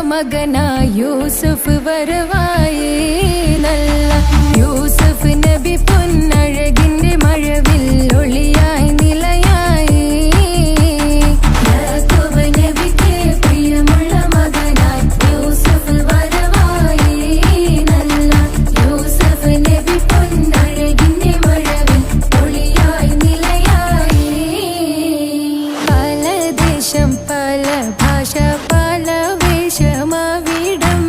മകനായ യൂസുഫ് വരവായി നല്ല യൂസുഫ് നബി പൊന്നഴകിന്റെ മഴവിൽ ഒളിയായി നിലയായി യാക്കൂബ് നബിക്ക് പ്രിയമുള്ള മകനായി യൂസുഫ് വരവായി നല്ല യൂസുഫ് നബി പൊന്നഴകിന്റെ മഴവിൽ ഒളിയായി നിലയായി പല ദേശം പല ഭാഷ പല വേഷമാവിടം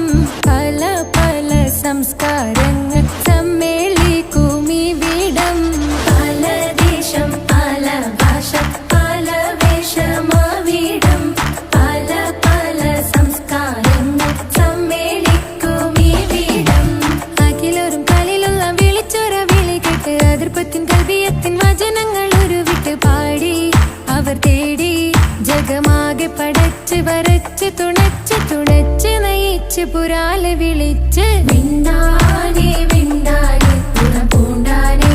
പല പല സംസ്കാരങ്ങൾ സമ്മേളിക്കും ഇവിടം പല ദേശം പല ഭാഷ പല വേഷമാവിടം പല പല സംസ്കാരങ്ങൾ സമ്മേളിക്കും ഇവിടം അഖിലോരും കളിലുള്ള വിളിച്ചൊര വിളി കേട്ട് അതിർപ്പത്തിൻ കൽവിയത്തിൻ വചനങ്ങൾ ഉരുവിട്ട് പാടി അവർ തേടി ജഗമാകെ പടച്ച് വരച്ച് തുണച്ച് തുണച്ച് നയിച്ച് പുരാല് വിളിച്ച് വിണ്ടാനേ വിണ്ടാനേ പൂണ്ടാനേ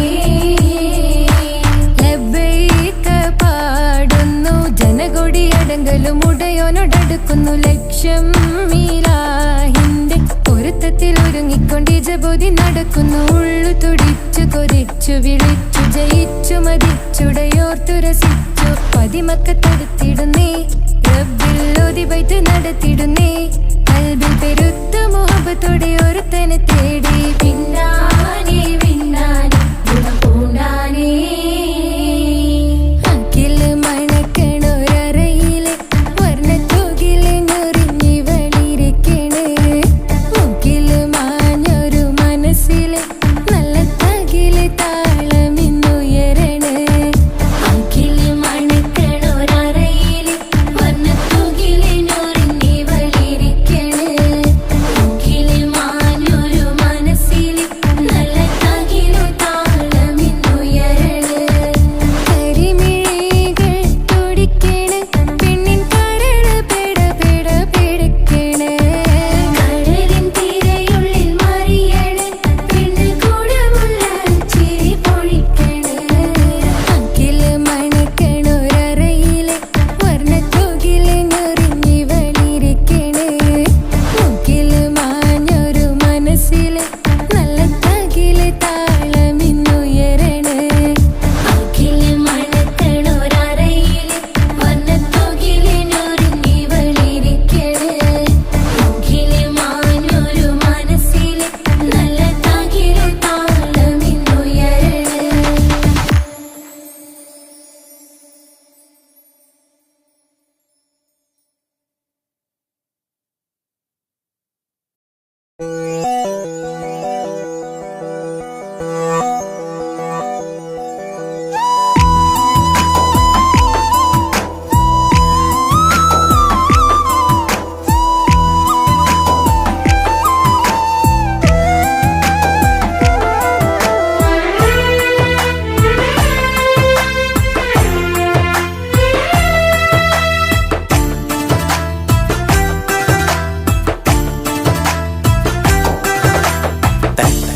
ലബ്ബൈക പാടുന്നു ജനകൊടി അടങ്കലും ഉടയോനോടടുക്കുന്നു ലക്ഷ്യം മീലാഹിന്റെ പൊരുത്തത്തിൽ ഒരുങ്ങിക്കൊണ്ട് ജബോധി നടക്കുന്നു ഉള്ളു തുടിച്ചു കൊതിച്ചു വിളിച്ചു ജയിച്ചു മതിച്ചുടയോർത്തുരസിച്ചു പതിമക്കത്തടുത്തിടുന്നേ റബ്ബിൽ ഓതി ബൈത്ത് നടത്തിടുന്നേ കൽബിൽ പെരുത്ത മുഹബത്തോടെ ഒരുത്തനെ തേടി പിന്നാനേ പിന്നാനേ പൂണ്ടാനേ അഖില് മണക്കണൊരറയിലെ വർണ്ണത്തോകില് ഞൊറിഞ്ഞി വളിരിക്കണ് മുക്കില് മാഞ്ഞൊരു മനസ്സില് നല്ല തകില് താളമിന്നുയരണ അഖില് മണക്കണൊരറയിലെ വർണ്ണത്തോകില് ഞൊറിഞ്ഞി വളിരിക്കണ് മുക്കില് മാഞ്ഞൊരു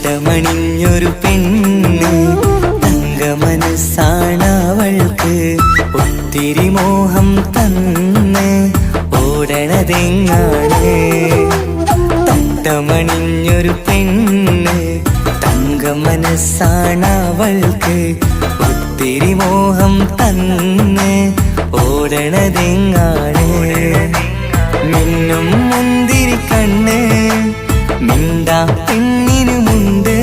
തട്ടമണിഞ്ഞൊരു പെണ്ണ് തങ്ക മനസ്സാണവൾക്ക് ഒത്തിരി മോഹം തന്ന് ഓടണതെങ്ങാണ് തട്ടമണിഞ്ഞൊരു പെണ്ണ് തങ്ക മനസ്സാണവൾക്ക് ഒത്തിരി മോഹം തന്ന് ഓടണതെങ്ങാണ് മിന്നും മുന്തിരി കണ്ണ് മിണ്ടാ പെണ്ണിനുമുണ്ട്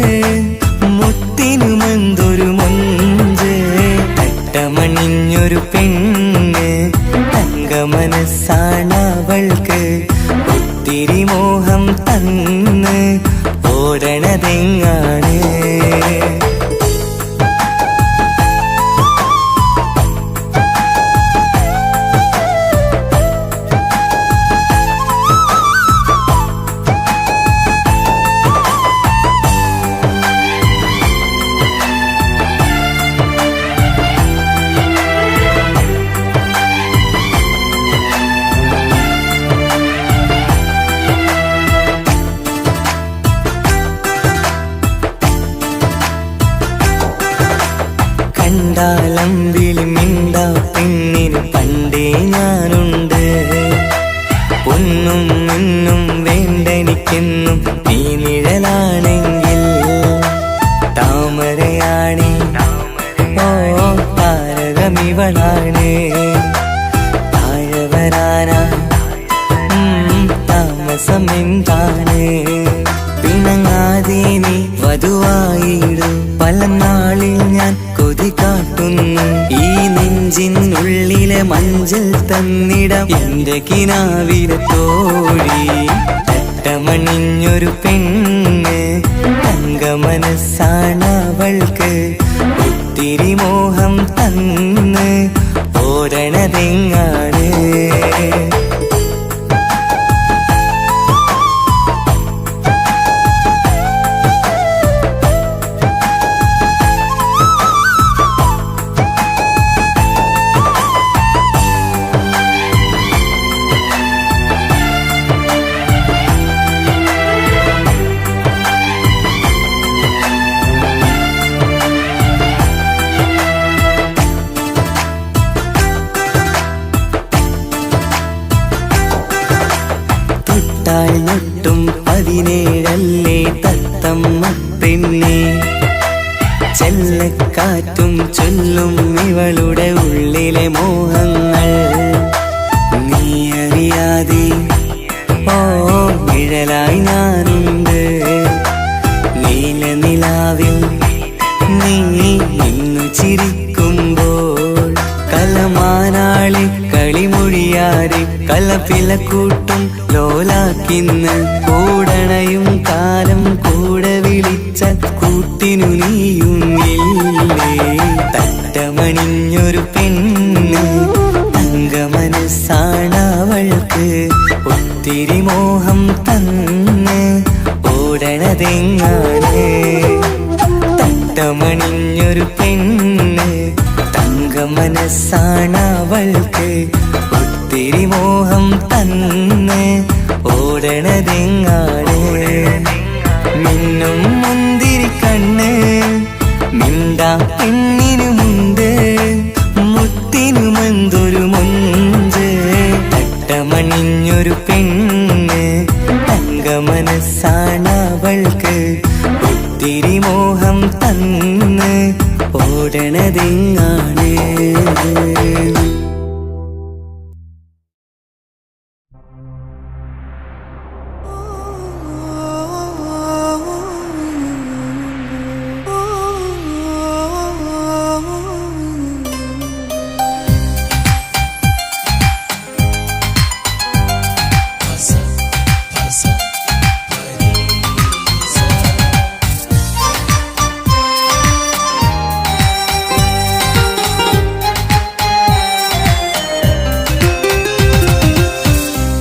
മുത്തിനുമെന്തൊരു മൊഞ്ച് തട്ടമണിഞ്ഞൊരു പെണ്ണ് തങ്ക മനസ്സാണവൾക്ക് ഒത്തിരി മോഹം തന്ന് ഓടണതെങ്ങാണ് കണ്ടാലമ്പിളി മിണ്ടാ പെണ്ണിന് പണ്ടേ ഞാനുണ്ട് ഒന്നും ഒന്നും വേണ്ടെനിക്കെന്നും നീ നിഴലാണെങ്കിൽ താമരയാണി ഓ താരകമിവളാണ് താഴെ വരാനാ താമസം എന്താണ് പിണങ്ങാതെ നീ വധുവായിടും പല നാളിൽ ഞാൻ കൊതി കാട്ടുന്നു ഈ നെഞ്ചിനുള്ളിലെ മഞ്ചൽ തന്നിടം എന്റെ കിനാവിലെ തോഴി തട്ടമണിഞ്ഞൊരു പെണ്ണ് തങ്ക മനസ്സാണവൾക്ക് ഒത്തിരി മോഹം തന്ന് ഓടണതെങ്ങാണ് ൊട്ടും 17 തത്തമ്മ പെണ്ണെ ചെല്ലക്കാറ്റും ചൊല്ലും ഇവളുടെ ഉള്ളിലെ മോഹങ്ങൾ നീ അറിയാതെ ഓ നിഴലായി ഞാനുണ്ട് നീല നിലാവിൽ നീ ഇന്നു ചിരിക്കുമ്പോൾ കലമാനാളി കളിമൊഴിയാരെ കലപിലക്കൂട്ടും ലോലാക്കിന്ന് കൂടണയും കാലം കൂടെ വിളിച്ച കൂട്ടിനു നീയുന്നില്ലേ തട്ടമണിഞ്ഞൊരു പെണ്ണ് തങ്ക മനസ്സാണവൾക്ക് ഒത്തിരി മോഹം തന്ന് ഓടണതെങ്ങാണ് തട്ടമണിഞ്ഞൊരു പെണ്ണ് തങ്ക മനസ്സാണവൾക്ക് ഒത്തിരി മോഹം തന്ന് ഓടണതെങ്ങാണ് മിന്നും മുന്തിരി കണ്ണ് മിണ്ടാ പെണ്ണിനുമുണ്ട് മുത്തിനുമെന്തൊരു മൊഞ്ച് തട്ടമണിഞ്ഞൊരു പെണ്ണ് തങ്ക മനസ്സാണവൾക്ക് ഒത്തിരി മോഹം തന്ന് ഓടണതെങ്ങാണ്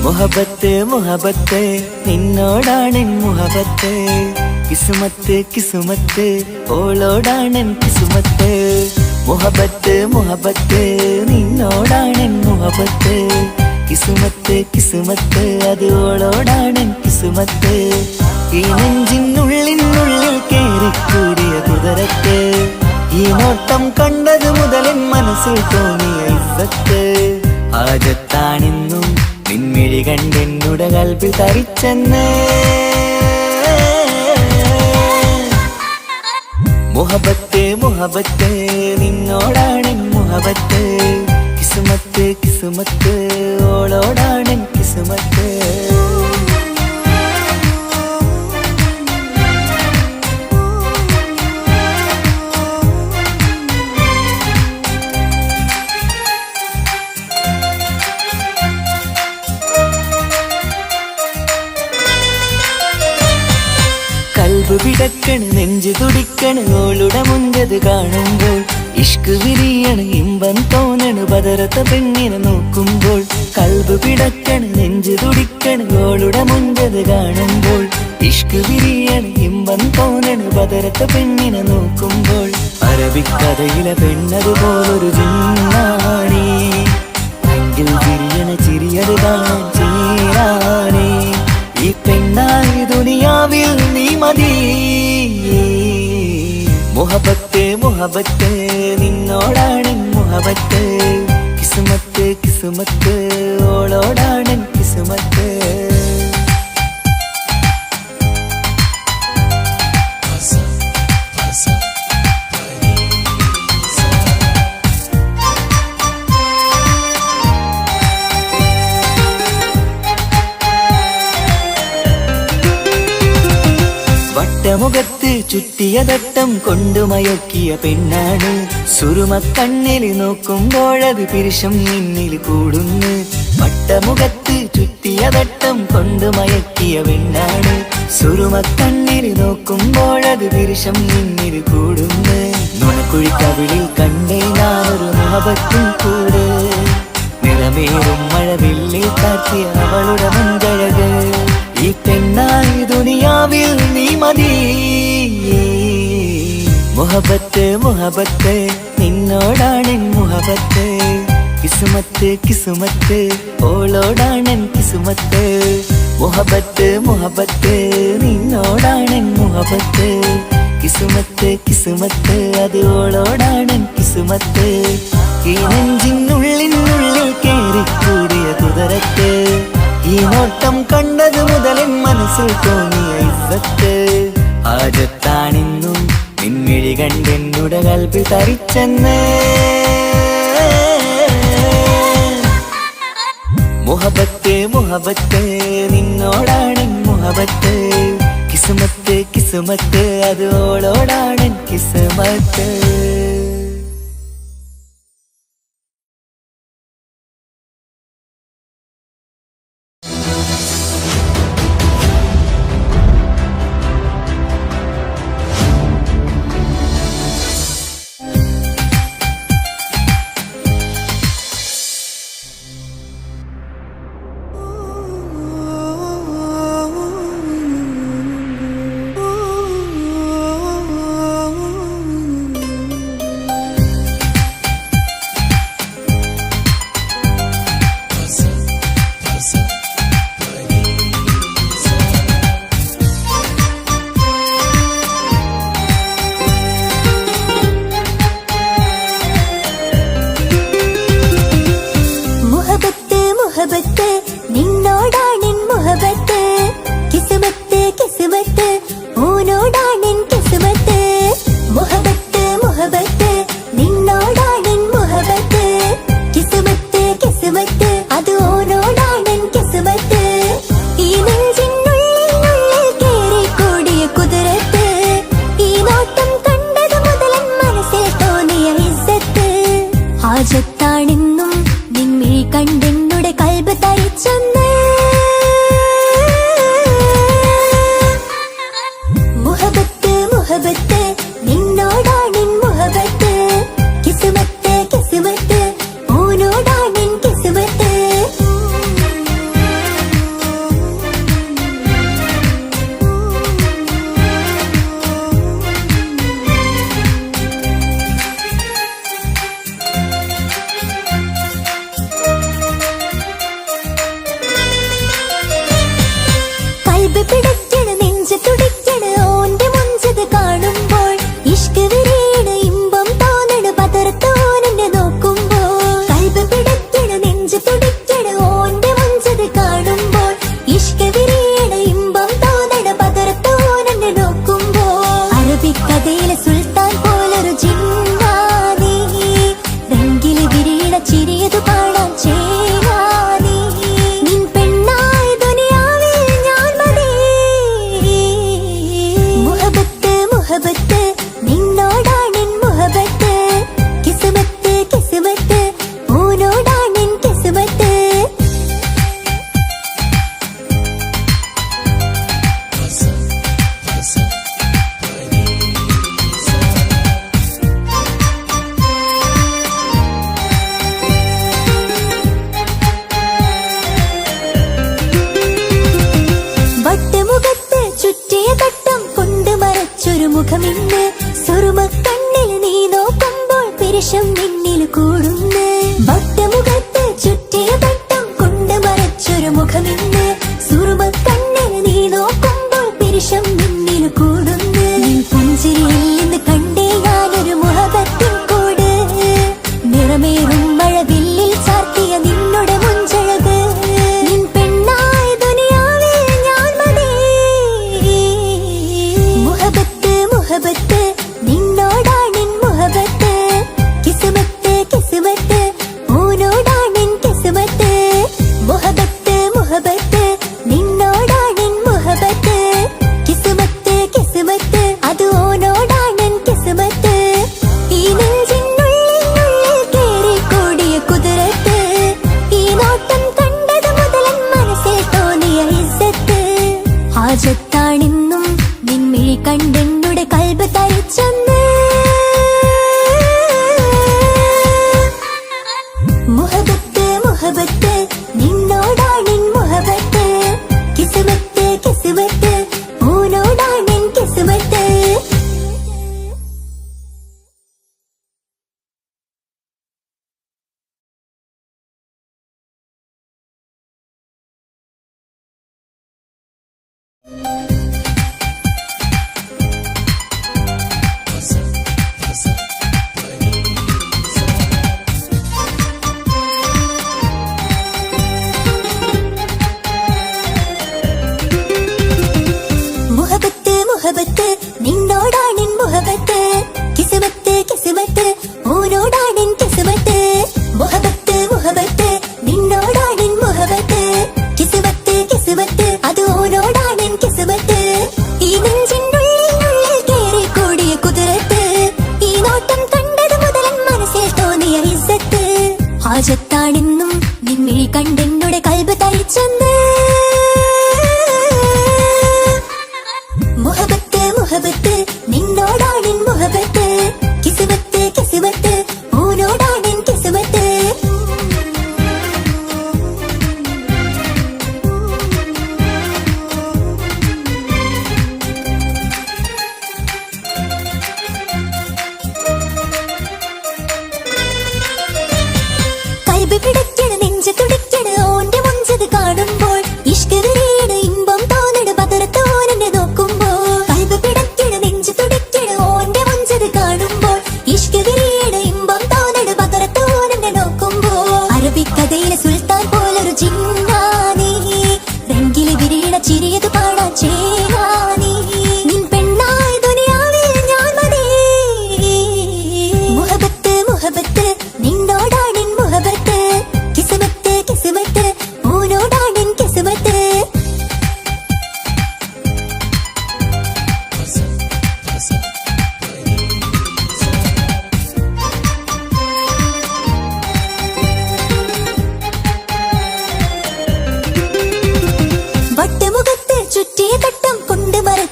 മുഹബത്ത് മുഹബത്ത് നിന്നോടാണെൻ മുഹബത്ത് കിസ്മത്ത് കിസ്മത്ത് ഓളോടാണെൻ കിസ്മത്ത് മുഹബത്ത് മുഹബത്ത് നിന്നോടാണെൻ മുഹബത്ത് കിസ്മത്ത് കിസ്മത്ത് അത് ഓളോടാണെൻ കിസ്മത്ത് ഈ നെഞ്ചിനുള്ളിനുള്ളിൽ നോട്ടം കണ്ടത് മുതലിൻ മനസ്സിൽ തോന്നിയ ഇസ്സത്ത് ഹാജത്താണെന്നും നിൻമിഴി കണ്ടെന്നുടെ കൽബിൽ തരിച്ചെന്ന് മുഹബത്ത് മുഹബത്ത് നിന്നോടാണ് മുഹബത്ത് കിസ്മത്ത് കിസ്മത്ത് ഓളോടാണ് കിസ്മത്ത് കൽബ് പിടക്കണ് നെഞ്ചു തുടിക്കണ് ഓളുടെ മുഞ്ചത് കാണുമ്പോൾ ഇഷ്ക് വിരിയണ് ഇമ്പം തോന്നണ് ബദറത്ത പെണ്ണിനെ നോക്കുമ്പോൾ കൽബ് പിടക്കണ് നെഞ്ചു തുടിക്കണ് ഓളുടെ മുഞ്ചത് കാണുമ്പോൾ ഇഷ്ക് വിരിയണ് ഇമ്പം തോന്നണ് ബദറത്ത പെണ്ണിനെ നോക്കുമ്പോൾ അറബിക്കഥയിലെ പെണ്ണതുപോലൊരു ജിന്നാണി എങ്കിൽ വിരിയണ ചിരിയത് കാണാൻ ചേരാണേ ഈ പെണ്ണായി ദുനിയാവിൽ നീ മതി മുഹബത്ത് മുഹബത്ത് നിന്നോടാണ് മുഹബത്ത് കിസ്മത്ത് കിസ്മത്ത് ഓളോടാണ് കിസ്മത്ത് മുഖത്ത് ചുറ്റിയ തട്ടം കൊണ്ടുമയക്കിയ പെണ്ണാണ് സുറുമ കണ്ണിൽ നോക്കുമ്പോഴത് പിരിശം നിന്നിൽ കൂടുന്നു വട്ടമുഖത്ത് ചുറ്റിയ തട്ടം കൊണ്ടുമയക്കിയ പെണ്ണാണ് സുറുമ കണ്ണിൽ നോക്കുമ്പോഴത് പിരിശം നിന്നിൽ കൂടുന്നു നുണക്കുഴിക്കവിളിൽ കണ്ടേ ഞാനൊരു മുഹബത്തും കൂട് നിറമേറും മഴവില്ലിൽ കാറ്റിയ അവളുടെ മഞ്ചഴക് ഈ പെണ്ണായി ദുനിയാവിൽ നീ മതി മുഹബത്ത് മുഹബത്ത് നിന്നോടാണ് മുഹബത്ത് കിസ്മത്ത് കിസ്മത്ത് ഓളോടാണ് കിസ്മത്ത് മുഹബത്ത് മുഹബത്ത് നിന്നോടാണ് മുഹബത്ത് കിസ്മത്ത് കിസ്മത്ത് അത് ഓളോടാണ് കിസ്മത്ത് ഈ നെഞ്ചിനുള്ളിനുള്ളിൽ കേറിക്കൂടിയ കുതിരത്ത് ഈ നോട്ടം കണ്ടത് മുതലിൻ മനസ്സിൽ തോന്നിയ ഇസ്സത്ത് ഹാജത്താണെന്നും നിൻമിഴി കണ്ടെന്നുടെ കൽബിൽ തരിച്ചെന്ന് മുഹബത്ത് മുഹബത്ത് നിന്നോടാണ് മുഹബത്ത് കിസ്മത്ത് കിസ്മത്ത് അത് ഓളോടാണ് കിസ്മത്ത്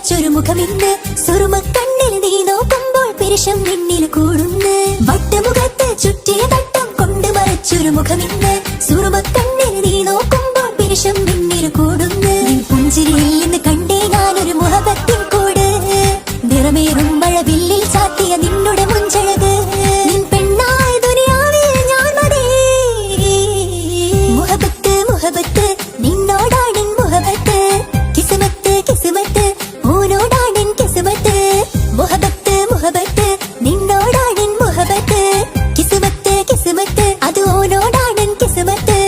മറച്ചൊരു മുഖമിന്ന് സുറുമ കണ്ണിൽ നീ നോക്കുമ്പോൾ പിരിശം നിന്നിൽ കൂടുന്നു വട്ടമുഖത്ത് ചുറ്റിയ തട്ടം കൊണ്ട് മറച്ചൊരു മുഖമിന്ന് സുറുമ കണ്ണിൽ നീ നോക്കുമ്പോൾ പിരിശം നിന്നിൽ കൂടുന്നു പുഞ്ചിരിയിൽ നിന്ന് കണ്ടേ ഞാനൊരു മുഹബത്തിൻ കൂട് നിറമേറും മഴവില്ലിൽ ചാത്തിയ നിന്നുടെ മുഞ്ചഴക് നിൻ പെണ്ണായ ദുനിയാവിൽ ഞാൻ മതി മുഹബത്ത് മുഹബത്ത് നിന്നോടാണ് മുഹബത്ത് കിസ്മത്ത് കിസ്മത്ത് ഓനോടാണ് കിസ്മത്ത് മുഹബത്ത് മുഹബത്ത് നിന്നോടാണ് മുഹബത്ത് കിസ്മത്ത് കിസ്മത്ത് അത് ഓനോടാണ് കിസ്മത്ത്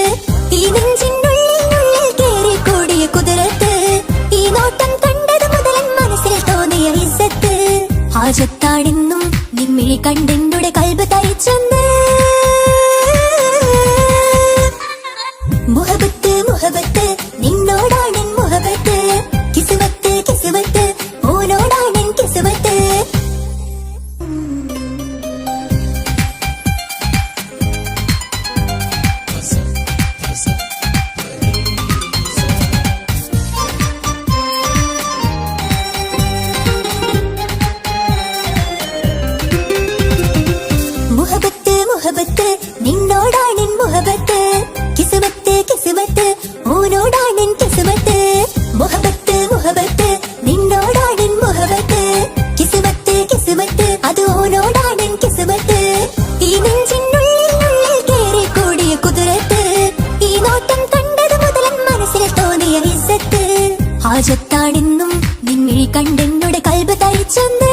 ഈ നെഞ്ചിനുള്ളിൽ കേറി കൂടിയ കുതിരത്ത് ഈ നോട്ടം കണ്ടത് മുതലൻ മനസ്സിൽ തോന്നിയ ഇസ്സത്ത് ഹാജത്താണെന്നും നിൻമിഴി കണ്ടെന്നുടെ കൽബ് തരിച്ചെന്ന് മുഹബത്ത് മുഹബത്ത് നിന്നോടാണ് മുഹബത്ത് കിസ്മത്ത് കിസ്മത്ത് ഓനോടാണ് കിസ്മത്ത് മുഹബത്ത് മുഹബത്ത് നിന്നോടാണ് മുഹബത്ത് കിസ്മത്ത് കിസ്മത്ത് ഓനോടാണ് കിസ്മത്ത് മുഹബത്ത് മുഹബത്ത് നിന്നോടാണ് മുഹബത്ത് കിസ്മത്ത് കിസ്മത്ത് അത് ഓനോടാണ് കിസ്മത്ത് ഈ നെഞ്ചിനുള്ളിൽ കേറി കൂടിയ കുതിരത്ത് ഈ നോട്ടം കണ്ടത് മുതലൻ മനസ്സിൽ തോന്നിയ ഇസ്സത്ത് ഹാജത്താണെന്നും നിൻമിഴി കണ്ടെന്നുടെ കൽബ് തരിച്ചെന്ന്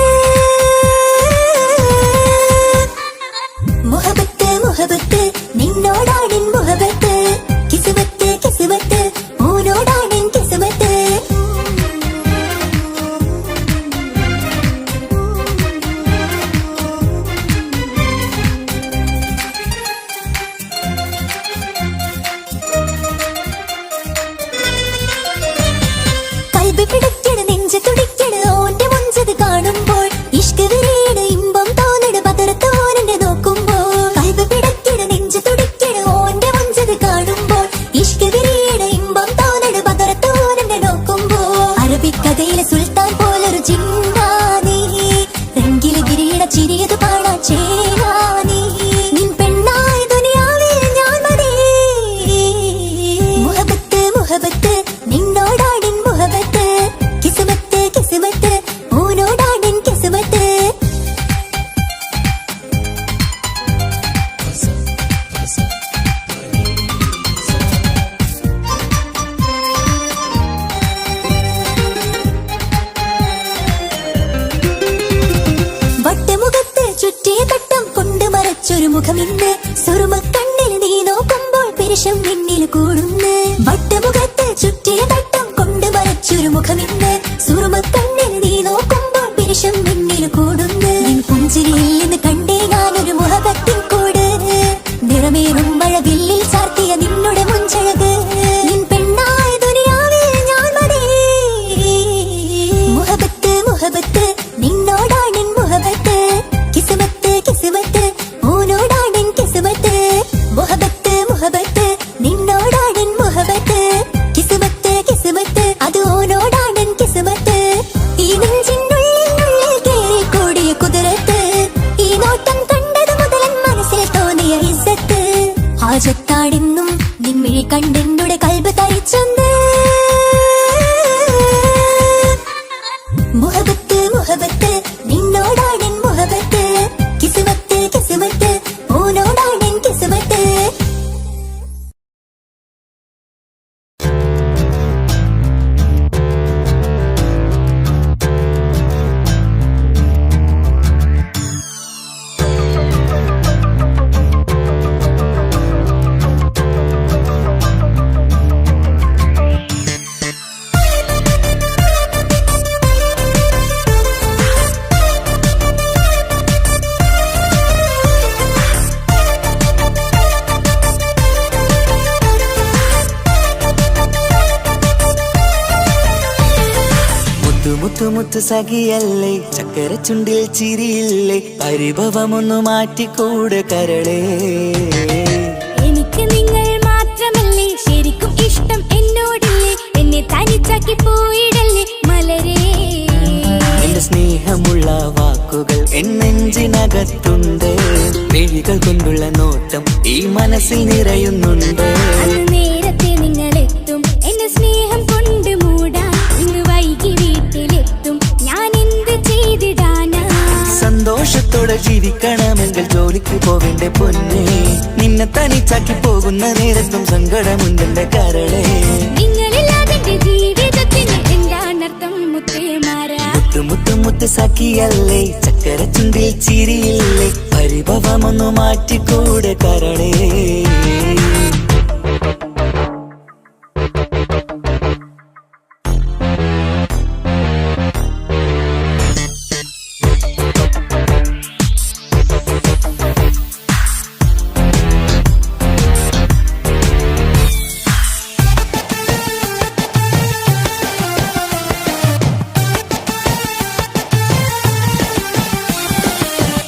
മുഹബത്ത് മുഹബത്ത് നിന്നോടാണ് മുഹബത്ത് കിസ്മത്ത് കിസ്മത്ത് ഓനോടാണ് കിസ്മത്ത് കൽബ് പിടിക്കണ് നെഞ്ച് തുടിക്കണ് ഓന്റെ മുഞ്ചത് കാണുമ്പോൾ ഇഷ്ക് വിരിയണ് ഇമ്പം തോന്നണ് പതറത്ത് ഓനെ നോക്കുമ്പോൾ കൽബ് പിടിക്കണ് നെഞ്ച് തുടിക്കണ് ഓന്റെ മുഞ്ചത് കാണുമ്പോൾ ഇഷ്ക് വിരിയണ് ഇമ്പം തോന്നണ് പതറത്ത് ഓനെ നോക്കുമ്പോൾ അറബിക്കഥയിലെ സുൽത്താൻ പോലൊരു ജിന്നാനി രംഗില് വിരിയണ ചിരിയത് പാടാ ചേരാനി നിൻ പെണ്ണായ ദുനിയാവിൽ ഞാൻ മതി മുഹബത്ത് മുഹബത്ത് നിന്നോടാണ് മുഹബത്ത് കിസ്മത്ത് കിസ്മത്ത് ഓനോടാണ് കിസ്മത്ത് വട്ടമുഖത്ത് ചുറ്റിയ തട്ടം കൊണ്ട് മറച്ചൊരു മുഖമിന്ന് സുറുമ കണ്ണിൽ നീ നോക്കുമ്പോൾ പിരിശം നിന്നിൽ കൂടുന്നു വട്ടമുഖത്ത് ചുറ്റിയ തട്ടം കൊണ്ട് മറച്ചൊരു മുഖമിന്ന് സുറുമ കണ്ണിൽ നീ നോക്കുമ്പോൾ പിരിശം നിന്നിൽ കൂടുന്നു പുഞ്ചിരിയിൽ നിന്ന് കണ്ടേ ഞാനൊരു മുഹബത്തിൻ കൂട് നിറമേറും മഴവില്ലിൽ ചാർത്തിയ നിന്നുടെ മുഞ്ചഴക് നിൻ പെണ്ണായ ദുനിയാവിൽ ഞാൻ മതി മുഹബത്ത് മുഹബത്ത് നിന്നോടാണ് മുഹബത്ത് കിസ്മത്ത് കിസ്മത്ത് ഓനോടാണ് കിസ്മത്ത് മുഹബത്ത് മുഹബത്ത് നിന്നോടാണ് മുഹബത്ത് കിസ്മത്ത് കിസ്മത്ത് അത് ഓനോടാണ് കിസ്മത്ത് ഈ നെഞ്ചിനുള്ളിൽ കേറി കൂടിയ കുതിരത്ത് ഈ നോട്ടം കണ്ടത് മുതലൻ മനസ്സിൽ തോന്നിയ ഇസ്സത്ത് ഹാജത്താണെന്നും നിൻമിഴി കണ്ടെന്നുടെ കൽബ് തരിച്ചെന്ന് മുഹബത്ത് മുഹബത്ത് നിന്നോടാണ് മുഹബത്ത് കിസ്മത്ത് കിസ്മത്ത് ഓനോടാണ് കിസ്മത്ത് മുത്തുമുത്തു സഖിയല്ലേ ചക്കര ചുണ്ടിൽ ചിരിയില്ലേ പരിഭവമൊന്നു മാറ്റിക്കൂടെ കരളേ എനിക്ക് നിങ്ങൾ മാത്രമല്ലേ ശരിക്കും ഇഷ്ടം എന്നോടില്ലേ എന്നെ തനിച്ചാക്കി പോയിടല്ലേ മലരേ വാക്കുകൾ എന്നെഞ്ചിനകത്തുണ്ട്. മിഴികൾ കൊണ്ടുള്ള നോട്ടം ഈ മനസ്സിൽ നിറയുന്നുണ്ട്. അന്ന് നേരത്തെ നിങ്ങളെത്തും എന്റെ സ്നേഹം കൊണ്ട് മൂടാൻ. ഇന്ന് വൈകി വീട്ടിലെത്തും ഞാൻ എന്ത് ചെയ്തിടാനാ? സന്തോഷത്തോടെ ജീവിക്കണമെങ്കിൽ ജോലിക്ക് പോവേണ്ട പൊന്നേ. നിന്നെ തനിച്ചാക്കി പോകുന്ന നേരത്തും സങ്കടമുണ്ടെന്റെ കരളെ. നിങ്ങളില്ലാതെ എന്റെ ജീവിതത്തിന് എന്താണർത്ഥം മുത്തേമാരാ? മുത്തു മുത്തു മുത്ത് സഖിയല്ലേ, ചക്കര ചുണ്ടിൽ ചിരിയില്ലേ, പരിഭവമൊന്നു മാറ്റിക്കൂടെ കരളേ.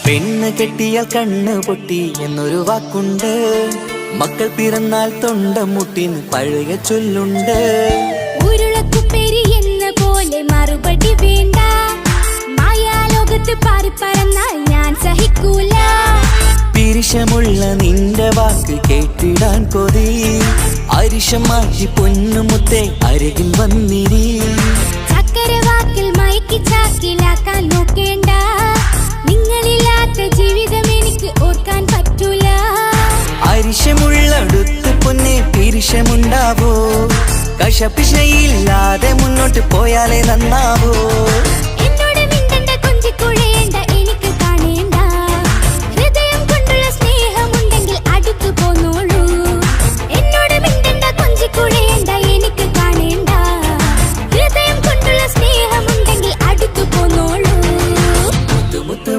പെണ്ണ് കെട്ടിയാൽ കണ്ണ് പൊട്ടി എന്നൊരു വാക്കുണ്ട്. മക്കൾ പിറന്നാൽ തൊണ്ട മുട്ടിന് പഴയ ചൊല്ലുണ്ട്. ഉരുളക്കുപ്പേരി എന്ന പോലെ മറുപടി വേണ്ട. മായാലോകത്ത് പാറി പറന്നാൽ ഞാൻ സഹിക്കൂല. പിരിശമുള്ള നിന്റെ വാക്ക് കേട്ടിടാൻ കൊതി. അരിശം മാറ്റി പൊന്നുമുത്തേ അരികിൽ വന്നിരി. ചക്കര വാക്കിൽ മയക്കി ചാക്കിലാക്കാൻ നോക്കേണ്ട. നിങ്ങളില്ലാത്ത ജീവിതം എനിക്ക് ഓർക്കാൻ പറ്റൂല. അരിശമുള്ളടുത്ത് പൊന്നെ പിരിശമുണ്ടാവോ? കശപിശയില്ലാതെ മുന്നോട്ട് പോയാലേ നന്നാവോ? എന്നോട് മിണ്ടണ്ട, കൊഞ്ചിക്കുഴയേണ്ട, എനിക്ക് കാണേണ്ട. ഹൃദയം കൊണ്ടുള്ള സ്നേഹമുണ്ടെങ്കിൽ അടുത്തു പോന്നോളൂ. എന്നോട് മിണ്ടണ്ട, കൊഞ്ചിക്കുഴയേണ്ട, എനിക്ക് കാണേണ്ട. ഹൃദയം കൊണ്ടുള്ള സ്നേഹമുണ്ടെങ്കിൽ അടുത്തു പോന്നോളൂ. മുത്ത് മുത്ത്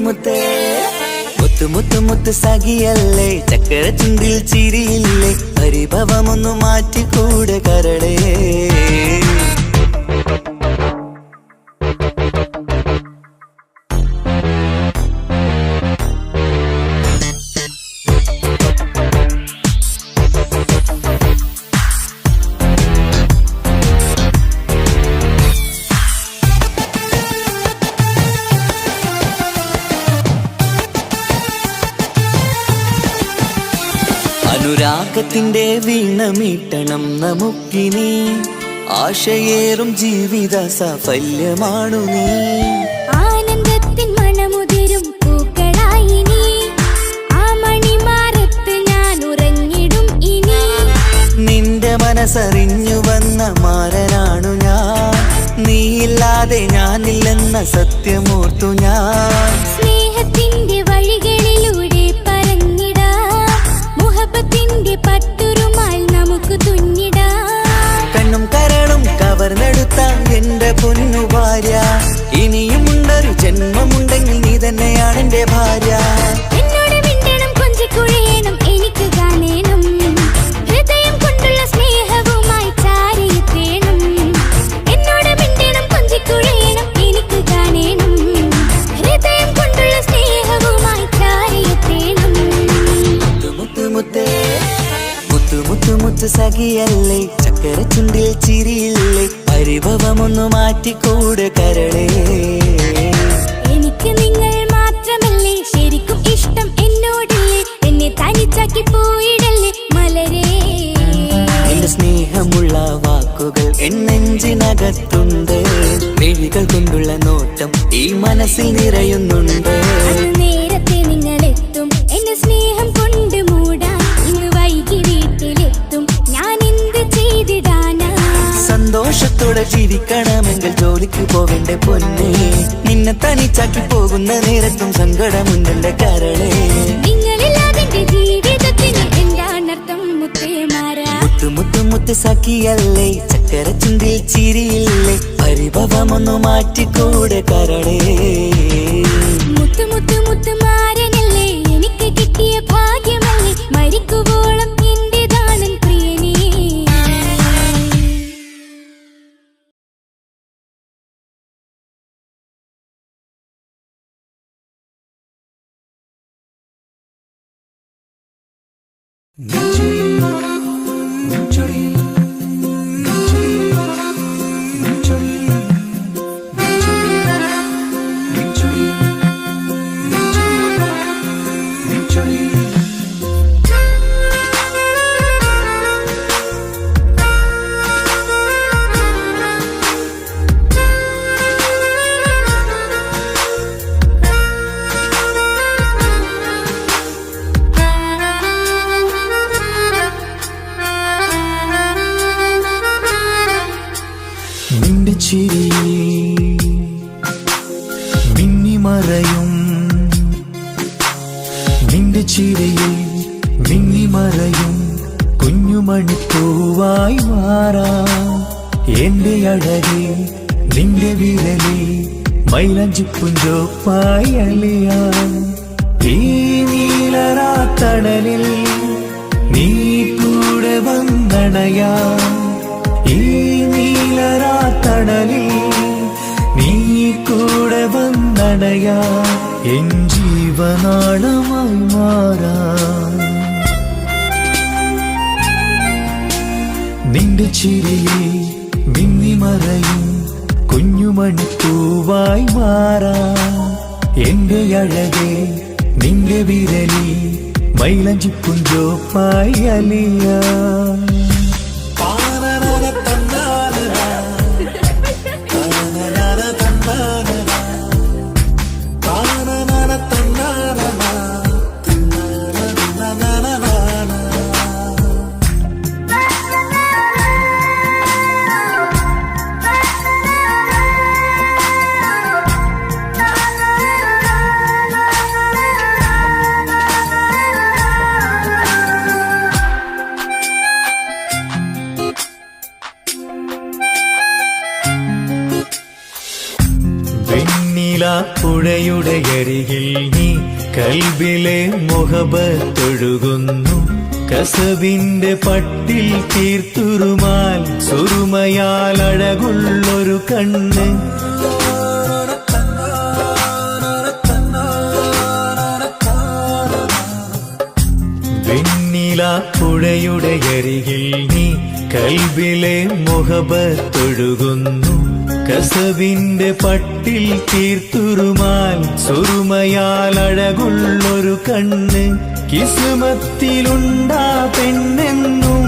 മുത്ത് മുത്ത് മുത്ത് സഖിയല്ലേ, ചക്കര ചുണ്ടിൽ ചിരിയില്ലേ, പരിഭവമൊന്നു മാറ്റിക്കൂടെ കരളേ. അനുരാഗത്തിന്റെ വീണ മീട്ടണം നമുക്കിനി. ആശയേറും ജീവിത സാഫല്യമാണു നീ. ആനന്ദത്തിൻ മണമുതിരും പൂക്കളായി നീ. ആ മണിമാറത്ത് ഞാൻ ഉറങ്ങിടും ഇനി. നിന്റെ മനസ്സറിഞ്ഞു വന്ന മാരനാണു ഞാൻ. നീയില്ലാതെ ഞാനില്ലെന്ന സത്യമോർത്തു ഞാൻ. സ്നേഹത്തിന്റെ വഴികളിലൂടെ പറന്നിടാം. മുഹബത്തിന്റെ പട്ടുറുമാൽ നമുക്ക് തുന്നിടാം. കണ്ണും കരളും കവർന്നെടുത്ത എന്റെ പൊന്നു ഭാര്യ. ഇനിയുമുണ്ടൊരു ജന്മമുണ്ടെങ്കിൽ നീ തന്നെയാണ് എന്റെ ഭാര്യ. എന്നോട് മിണ്ടണം, കൊഞ്ചിക്കുഴയണം, എനിക്ക് കാണേണം. ഹൃദയം കൊണ്ടുള്ള സ്നേഹവുമായി ചാരിയെത്തേണം. എന്നോട് മിണ്ടണം, കൊഞ്ചിക്കുഴയണം, എനിക്ക് കാണേണം. ഹൃദയം കൊണ്ടുള്ള സ്നേഹവുമായി ചാരിയെത്തേണം. മുത്ത് മുത്ത് മുത്ത് മുത്ത് മുത്ത് സഖിയല്ലേ, ചക്കര ചുണ്ടിൽ ചിരിയില്ലേ, പരിഭവമൊന്നു മാറ്റിക്കൂടെ കരളേ. എനിക്ക് നിങ്ങൾ മാത്രമല്ലേ ശരിക്കും ഇഷ്ടം എന്നോടില്ലേ? എന്നെ തനിച്ചാക്കി പോയിടല്ലേ മലരേ. എന്റെ സ്നേഹമുള്ള വാക്കുകൾ എന്നെഞ്ചിനകത്തുണ്ട്. മിഴികൾ കൊണ്ടുള്ള നോട്ടം ഈ മനസ്സിൽ നിറയുന്നുണ്ട്. അന്ന് നേരത്തെ നിങ്ങളെത്തും എന്റെ സ്നേഹം കൊണ്ട് മൂടാൻ. ഇന്ന് വൈകി വീട്ടിലെത്തും ഞാൻ എന്ത് ചെയ്തിടാനാ? സന്തോഷത്തോടെ ജീവിക്കണമെങ്കിൽ ജോലിക്ക് പോവേണ്ട പൊന്നേ. നിന്നെ തനിച്ചാക്കി പോകുന്ന നേരത്തും സങ്കടമുണ്ടെന്റെ കരളേ. നിങ്ങളില്ലാതെ എന്റെ ജീവിതത്തിന് എന്താണർത്ഥം മുത്തേമാരാ? മുത്ത് മുത്ത് മുത്ത് സഖിയല്ലേ, ചക്കര ചുണ്ടിൽ ചിരിയില്ലേ, പരിഭവമൊന്നു മാറ്റിക്കൂടെ കരളേ. മുത്ത് മുത്ത് മുത്ത് മാരനല്ലേ, എനിക്ക് കിട്ടിയ ഭാഗ്യമല്ലേ. മരിക്കുവോളം എന്റേതാണൻ പ്രിയനേ. മിന്നിമറയും നിന്റെ ചിരിയിൽ മിന്നിമറയും കുഞ്ഞുമണിപ്പൂവായി മാറാം എന്റെ അഴകെ നിന്റെ വിരലിൽ മൈലഞ്ചിപ്പുഞ്ചോപ്പായി അലിയാൻ ഈ നീലരാത്തണലിൽ നീ കൂടെ വന്നണയാ ഈ നീലരാത്തണലിൽ നീ കൂടെ വന്നണയാ എൻ ജീവനാളമായി മാറാം നിന്റെ ചിരിയിൽ മിന്നിമറയും കുഞ്ഞുമണിപ്പൂവായി മാറാം എന്റെ അഴകെ നിന്റെ വിരലിൽ മൈലഞ്ചിപ്പുഞ്ചോപ്പായി അലിയാം പുഴയുടെ അരികിൽ നീ കൽബിലെ മുഹബത്തൊഴുകുന്നു കസവിന്റെ പട്ടിൽ തീർത്തുറുമാൽ സുറുമയാൽ അഴകുള്ളൊരു കണ്ണ് വെണ്ണില പുഴയുടെ അരികിൽ നീ കൽബിലെ മുഹബത്തൊഴുകുന്നു കസവിന്റെ പട്ടിൽ തീർത്തുറുമാൽ സുറുമയാൽ അഴകുള്ളൊരു കണ്ണ് കിസ്മത്തിലുണ്ടാ പെണ്ണെന്നും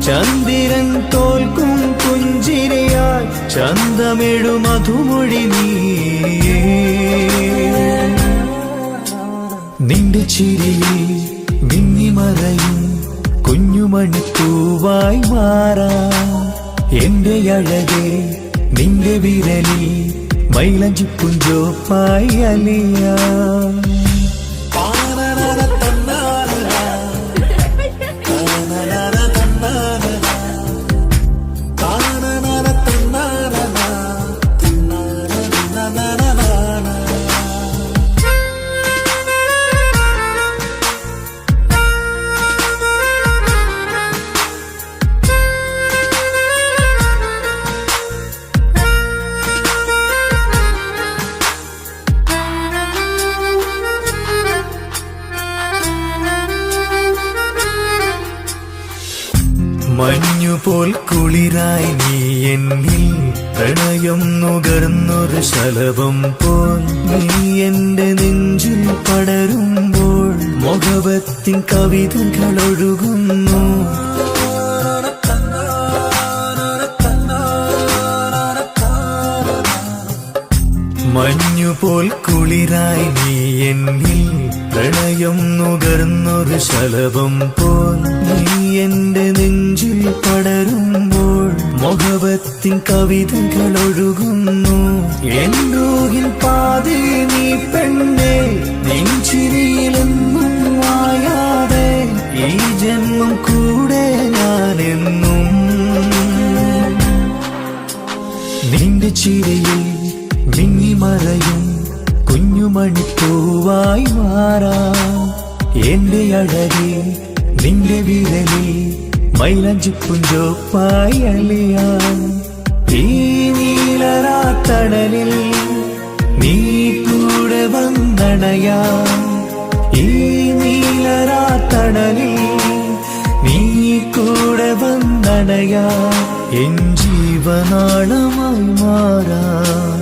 ചന്ദ്രൻ തോൽക്കും പുഞ്ചിരിയായി ചന്തമെഴു മധുമൊഴി നീ നിന്റെ ചിരിയിൽ മിന്നിമറയും കുഞ്ഞുമണിപ്പൂവായി മാറാം എന്റെ അഴകെ നിന്റെ വിരലിൽ മൈലഞ്ചിപ്പുഞ്ചോപ്പായി അലിയാം മഞ്ഞുപോൽ കുളിരായി നീ എന്നിൽ പ്രണയം നുകർന്നൊരു ശലഭം പോൽ നീ എന്റെ നെഞ്ചിൽ പടരുമ്പോൾ മുഖവത്തിൻ കവിതകൾ ഒഴുകുന്നു മഞ്ഞുപോൽ കുളിരായി നീ എന്നിൽ പ്രണയം നുകർന്നൊരു ശലഭം പോൽ നീ എന്റെ നെഞ്ചിൽ പടരുമ്പോൾ മുഖവത്തിൻ കവിതകൾ ഒഴുകുന്നു എന്നൂഹിൻ പാതേ നീ പെണ്ണെ നെഞ്ചിരിയിലെന്നും മായാതെ ഈ ജന്മം കൂടെ ഞാനെന്നും നിന്റെ ചിരിയിൽ മിന്നിമറയും കുഞ്ഞുമണിപ്പൂവായി മാറാം എന്റെ അഴകെ നിന്റെ വിരലിൽ മൈലഞ്ചിപ്പുഞ്ചോപ്പായി അലിയാൻ ഈ നീലരാത്തണലിൽ നീ കൂടെ വന്നണയാ ഈ നീലരാത്തണലിൽ നീ കൂടെ വന്നണയാ എൻ ജീവനാളമായി മാറാം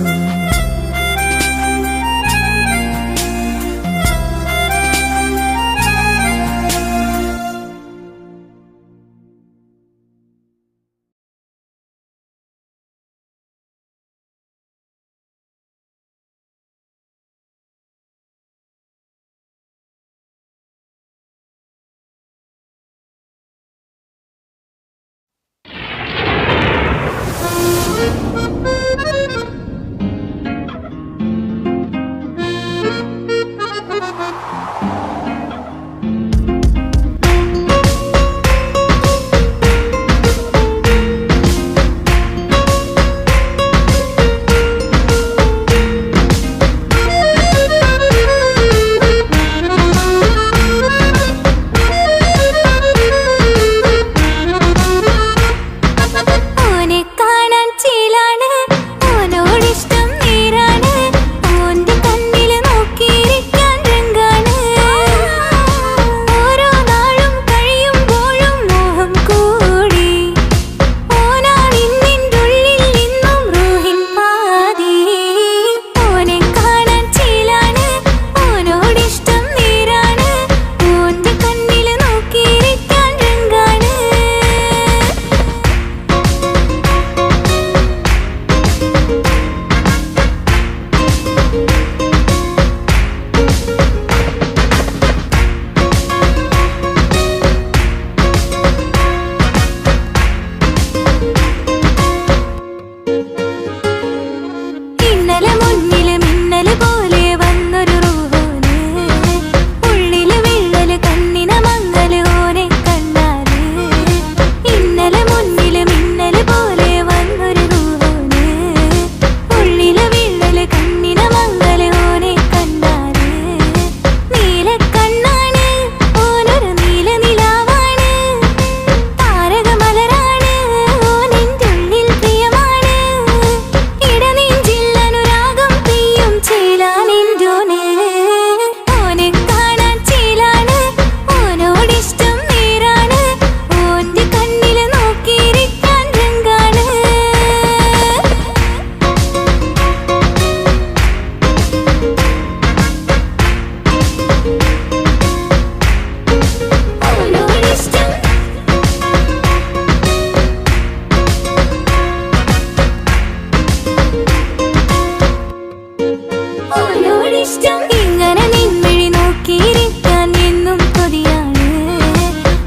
ഇഷ്ടം. ഇങ്ങനെ നിൻമിഴി നോക്കിയിരിക്കാൻ എന്നും കൊതിയാണ്.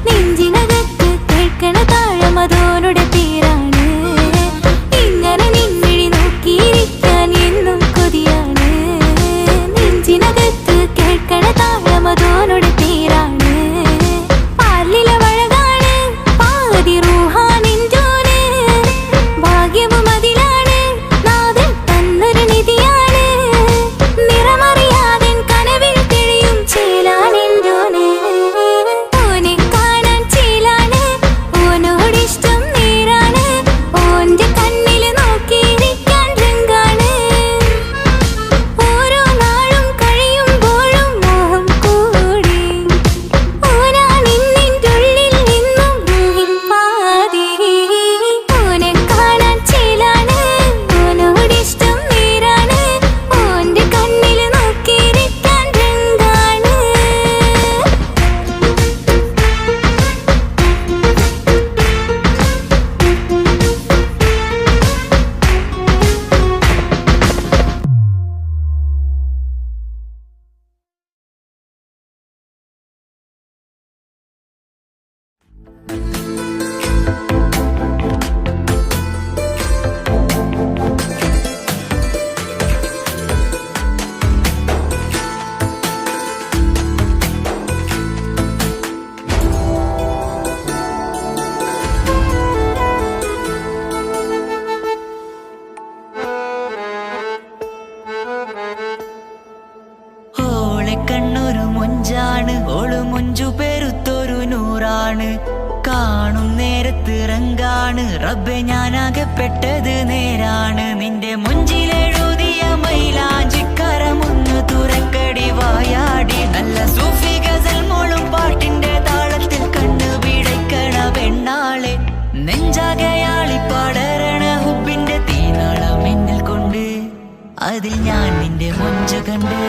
നെഞ്ചിനകത്ത് കേൾക്കണ താളം അതോനുടെ പേരാണ്. ഇങ്ങനെ നിൻമിഴി നോക്കിയിരിക്കാൻ എന്നും കൊതിയാണ്. നെഞ്ചിനകത്ത് കേൾക്കണ താളം അതോനുടെ പേരാണ്. പാലിലെ വഴകാണ് പാതി റൂഹാനിൻജോന്. ഭാഗ്യവും അതിലാണ് നാഥൻ തന്നൊരു നിധിയാണ്. നിറമറിയാതൻ കനവിൽ തെളിയും ചേലാണെൻജോന്. ഓനെ കാണാൻ ചേലാണ്, ഓനോടിഷ്ടം നേരാണ്. ഓന്റെ കണ്ണില് നോക്കിയിരിക്കാൻ രംഗാണ്. ഓരോ നാളും കഴിയുമ്പോഴും മോഹം കൂടി. ഓനാണിന്നിൻ്റെ ഉള്ളിൽ നിന്നും റൂഹിൻ പാതി. ഓനെ കാണാൻ ചേലാണ്, ഓനോടിഷ്ടം നേരാണ്. ഓന്റെ കണ്ണില് നോക്കിയിരിക്കാൻ രംഗാണ്. ഓളെ കണ്ണൊരു മൊഞ്ചാണ്, ഓള് മൊഞ്ചു പെരുത്തൊരു നൂറാണ്. കാണും നേരത്ത് റങ്കാണ്, റബ്ബെ ഞാനാകപ്പെട്ടത് നേരാണ്. നിന്റെ മുഞ്ചിലെഴുതിയ മൈലാഞ്ചിക്കരമൊന്ന് തുറക്കടി വായാടി. നല്ല സൂഫി ഗസൽ മോളും പാട്ടിന്റെ താളത്തിൽ കണ്ണു പിടയ്ക്കണ പെണ്ണാളെ. നെഞ്ചാകയാളി പടരണ ഹുബിന്റെ തീനാളം എന്നിൽ കൊണ്ട്, അതിൽ ഞാൻ നിന്റെ മൊഞ്ചു കണ്ട്.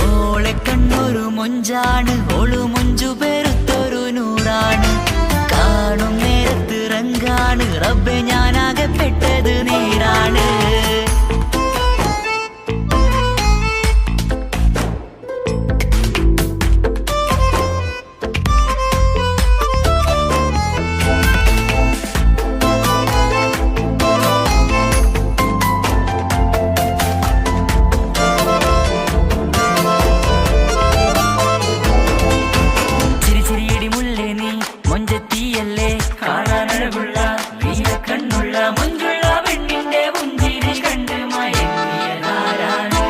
ഓളെ കണ്ണൊരു മൊഞ്ചാണ്, ഓളു മൊഞ്ചു പെരുത്തൊരു നൂറാണ്. കാണും നേരത്ത് റങ്കാണ്, റബ്ബെ ഞാനാകപ്പെട്ടത് നേരാണ്. ചിരിച്ചിരിയടി മുല്ലേ നീ മൊഞ്ചെത്തിയല്ലേ, കാണാനഴകുള്ള നീല കണ്ണുള്ള മൊഞ്ചുള്ള പെണ്ണിന്റെ പുഞ്ചിരി കണ്ട് മയങ്ങിയതാരാണ്.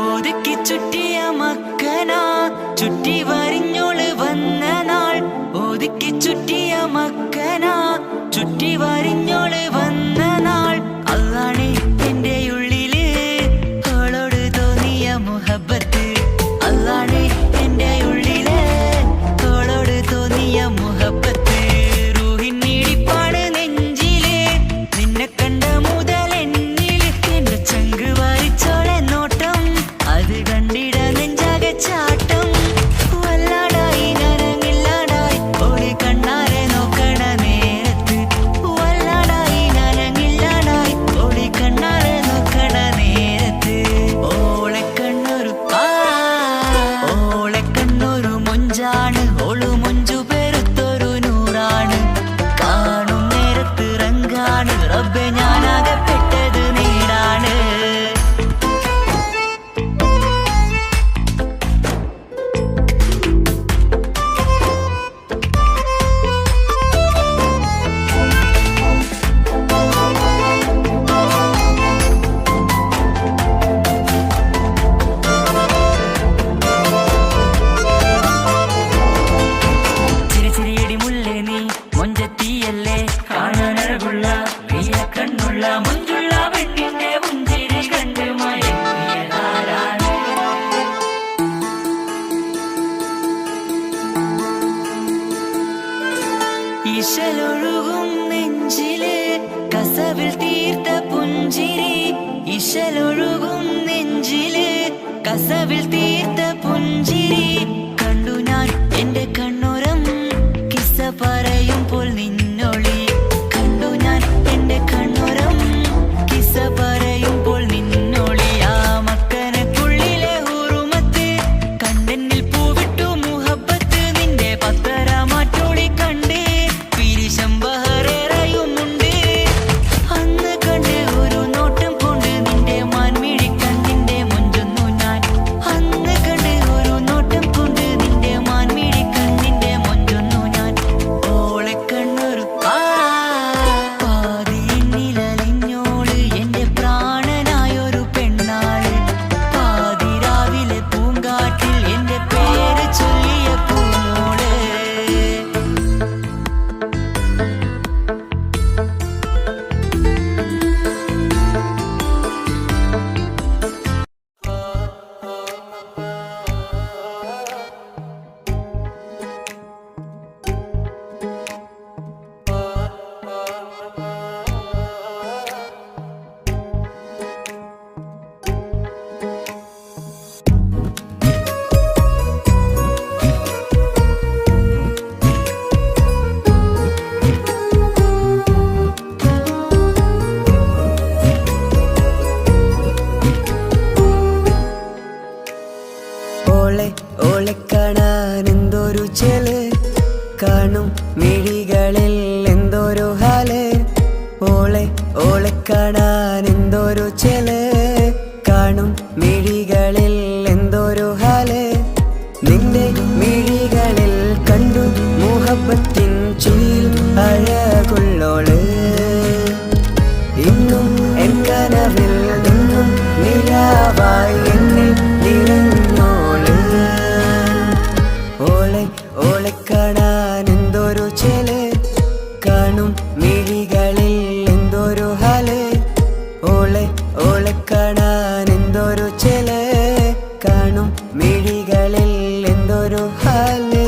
ഒതുക്കി ചുറ്റിയ മക്കനാ ചുറ്റി വരിഞ്ഞോള് വന്ന നാൾ. ഒതുക്കി ചുറ്റിയ മക്കനാ ചുറ്റി വരിഞ്ഞോള് വന്ന നാൾ. അതാണ് എന്റെ ഉള്ളില് അവളോട് തോന്നിയ മുഹബത്ത്. അതാണ് എന്റെ ഉള്ളില് അവളോട് തോന്നിയ മുഹബത്ത്. റൂഹിൻ നീടിപ്പാട് നെഞ്ചില് നിന്നെ കണ്ട മുതൽ എന്നില്. എന്റെ ചങ്ക് വാരിച്ചോളെ നോട്ടം, അത് കണ്ടിട നെഞ്ചാകെ ചാട്ടം. വല്ലാടായി ഞാനങ്ങില്ലാടായി ഓടി കണ്ണാരെ നോക്കണ നേരത്ത്. വല്ലാടായി ഞാനങ്ങില്ലാടായി ഓടി കണ്ണാരെ നോക്കണ നേരത്ത്. ഓളെ കണ്ണൊരു ഓളെ കണ്ണൊരു മൊഞ്ചാണ്, ഓളു മൊഞ്ചു പെരുത്തൊരു നൂറാണ്. കാണും നേരത്ത് റങ്കാണ്, റബ്ബെ ഞാനാകപ്പെട്ടത് നേരാണ്. ചിരിച്ചിരിയടി മുല്ലേ നീ മൊഞ്ചെത്തിയല്ലേ, കാണാനഴകുള്ള നീല കണ്ണുള്ള മൊഞ്ചുള്ള പെണ്ണിന്റെ പുഞ്ചിരി കണ്ട് മയങ്ങിയതാരാണ്. ഇശലൊഴുകും നെഞ്ചില് കസവിൽ തീർത്ത പുഞ്ചിരി. ഇശലൊഴുകും നെഞ്ചില് കസവിൽ തീർത്ത പുഞ്ചിരി. കണ്ടു ഞാൻ എന്റെ കണ്ണുരം കിസ്സ പറയുമ്പോൾ നിന്നൊളി. കണ്ടു കാണാൻ എന്തൊരു ചെല്, കാണും മിഴികളിൽ എന്തൊരു ഹാല്. നിന്റെ മിഴികളിൽ കണ്ടു മുഹബത്തിൻ ചീൽ അഴകുള്ളോള്. ഇന്നും എൻ കനവിൽ നിന്നും നിലാവായി എന്നിൽ നിറഞ്ഞോള്. ഓളെ ഓളെ കാണാൻ എന്തൊരു ചെല്, കാണും മിഴികളിൽ എന്തൊരു ഹാല്. ഓളെ ഓളെ കാണാൻ എന്തൊരു ചെല്, കാണും മിഴികളിൽ എന്തൊരു ഹാല്.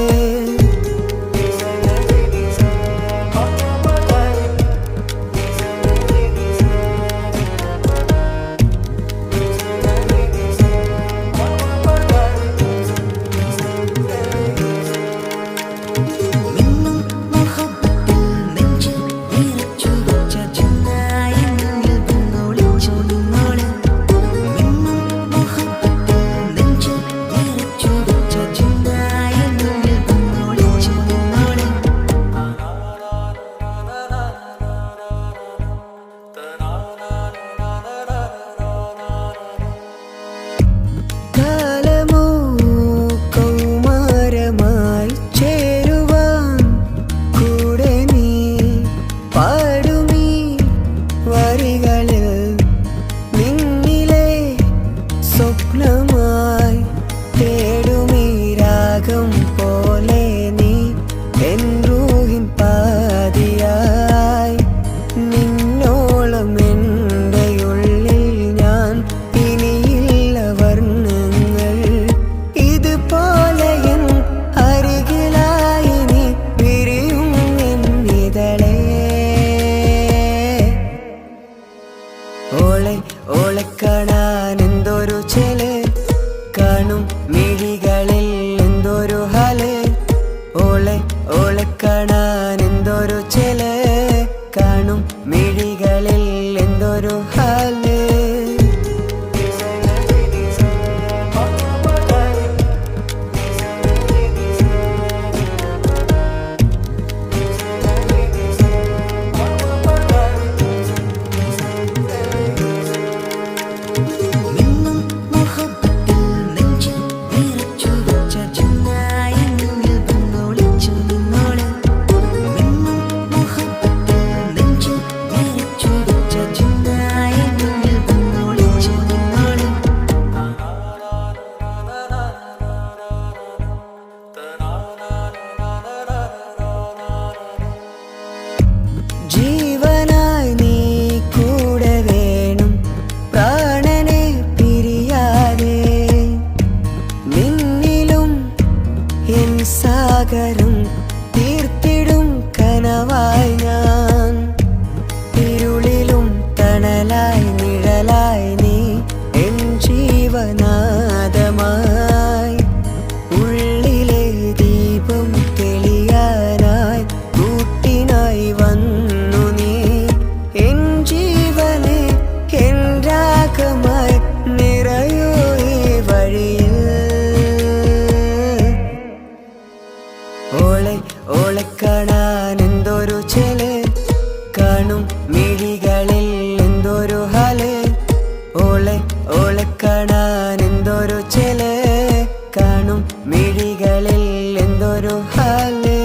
ഓളെ ഓളെ കാണാൻ എന്തൊരു ചെല്, കാണും മിഴികളിൽ എന്തൊരു ഹാല്. ഓളെ ഓളെ കാണാൻ എന്തൊരു ചെല്, കാണും മിഴികളിൽ എന്തൊരു ഹാല്. ജീവനായി നീ കൂടെ വേണം, പ്രാണനെ പിരിയാതെ. നിന്നിലും എൻ സാഗരം തീർത്തിടും കനവായി ഞാൻ. ഇരുളിലും തണലായി നിഴലായി നീ എൻ ജീവനാദമായി. ഉള്ളിലെ ദീപം തെളിയാനായി കൂട്ടിനായി വന്നു നീ. എൻ ജീവനെ എൻ രാഗമായി നിറയൂ ഈ വഴിയിൽ. ഓളെ ഓളെ കാണാൻ എന്തൊരു ചെല്, കാണും മിഴികളിൽ എന്തൊരു ഹാല്. ഓളെ ഓളെ കാണാൻ എന്തൊരു ചെല്, കാണും മിഴികളിൽ എന്തൊരു ഹാല്.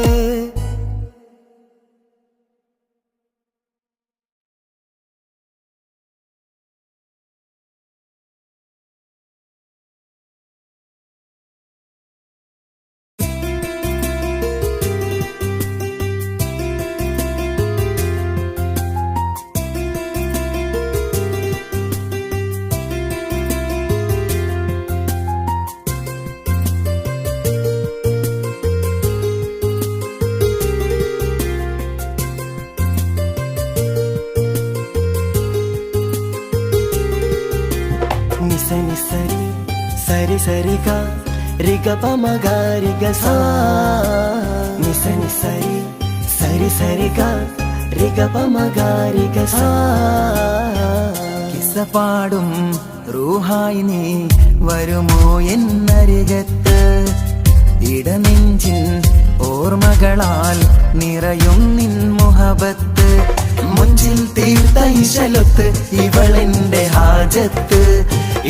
నిసని సరి సరి సరిగా రిగ పమగ రిగ సా. నిసని సరి సరి సరిగా రిగ పమగ రిగ సా. കിസ്സപാടും റൂഹായി നീ വരുമോ എന്നരികത്ത്. ഇടനെഞ്ചിൻ ഓർമ്മകളാൽ നിറയും നിൻ മുഹബത്ത്. മുഞ്ചിൽ തീർത്ത ഇശലൊത്ത് ഇവളെന്റെ ഹാജത്ത്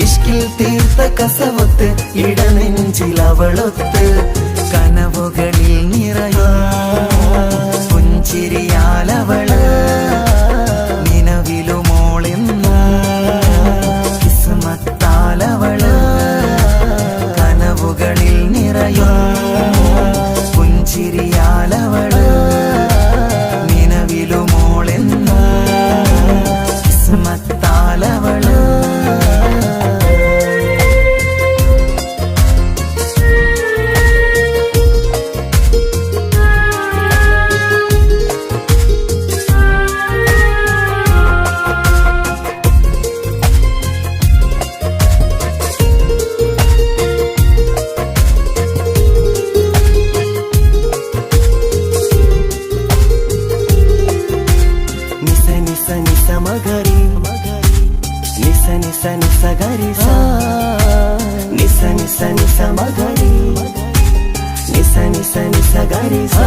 ഇഷ്കിൽ തീർത്ത കസവൊത്ത് ഇടനെഞ്ചിൽ അവളൊത്ത് കനവുകളിൽ നിറയും പുഞ്ചിരിയാലവള് നിലവിലുമോളെന്നും കിസ്മത്താലവള് കനവുകളിൽ നിറയും പുഞ്ചിരിയാലവള് നിലവിലുമോളെന്നും കിസ്മത്താലവള് മഗരി നിസ നിസ നിസ ഗരി സ നിസ നിസ നിസ മഗരി നിസ നിസ നിസ ഗരി സ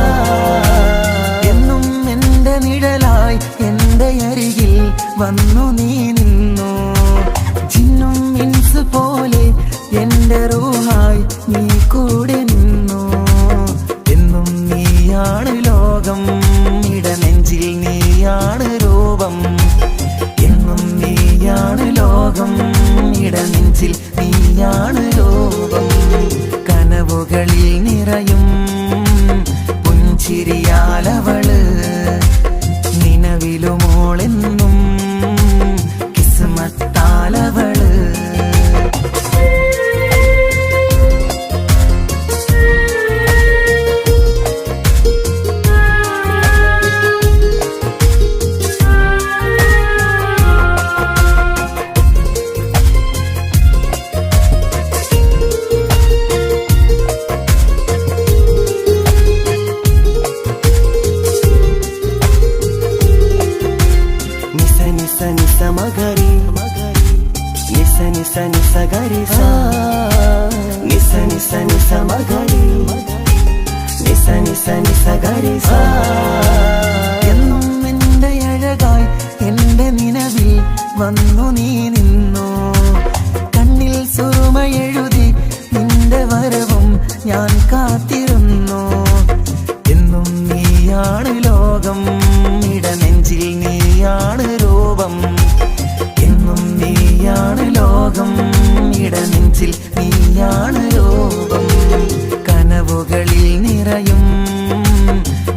എന്നും എന്റെ നിഴലായി എന്റെ അരികിൽ വന്നു നീ നിന്നു ജിന്നും ഇൻസ് പോലെ എന്റെ റൂഹായി നീ കൂടെ നിന്നു എന്നും നീയാണ് ലോകം ഇടനെഞ്ചിൽ നീയാണ് രൂപം എന്നും നീയാണ് ലോകം ഇടനെഞ്ചിൽ നീയാണ് രൂപം കനവുകളിൽ നിറയും പുഞ്ചിരിയാലവള് നിലവിലുമോളെന്നും കിസ്മത്താലവള് മഗരി നിസ നിസ നിസ ഗരി സ നിസ നിസ നിസ മഗരി നിസ നിസ നിസ ഗരി സ എന്നും എന്റെ അഴകായി എന്റെ നിലവിൽ വന്നു നീ നിന്നു കണ്ണിൽ സുറുമയെഴുതി നിന്റെ വരവും ഞാൻ കാത്തിരുന്നു എന്നും നീയാണ് ലോകം ഇടനെഞ്ചിൽ നീയാണ് രൂപം എന്നും നീയാണ് ലോകം ഇടനെഞ്ചിൽ നീയാണ് രൂപം കനവുകളിൽ നിറയും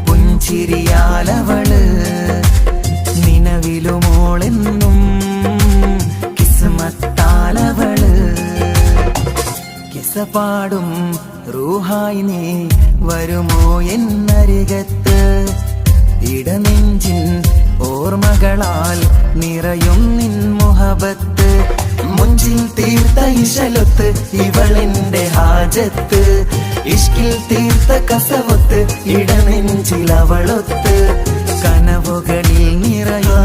പുഞ്ചിരിയാലവള് നിലവിലുമോളെന്നും കിസ്മത്താലവള് കിസപാടും റൂഹായി നീ വരുമോ എന്നരികത്ത് ഇടനെഞ്ചിൻ ഓർമ്മകളാൽ നിറയും നിൻ മുഹബത്ത് മുഞ്ചിൽ തീർത്ത ഇശലൊത്ത് ഇവളെന്റെ ഹാജത്ത് ഇഷ്കിൽ തീർത്ത കസവൊത്ത് ഇടനെഞ്ചിൽ അവളൊത്ത് കനവുകളിൽ നിറയും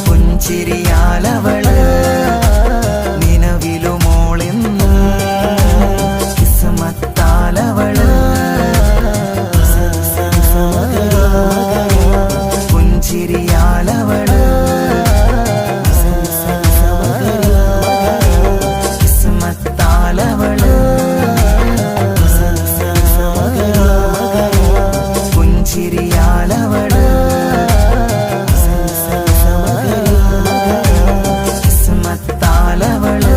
പുഞ്ചിരിയാലവള് നിലവിലുമോളെന്നും കിസ്മത്താലവള് പുഞ്ചിരിയാലവള് കിസ്മത്താലവള് പുഞ്ചിരിയാലവള് കിസ്മത്താലവള്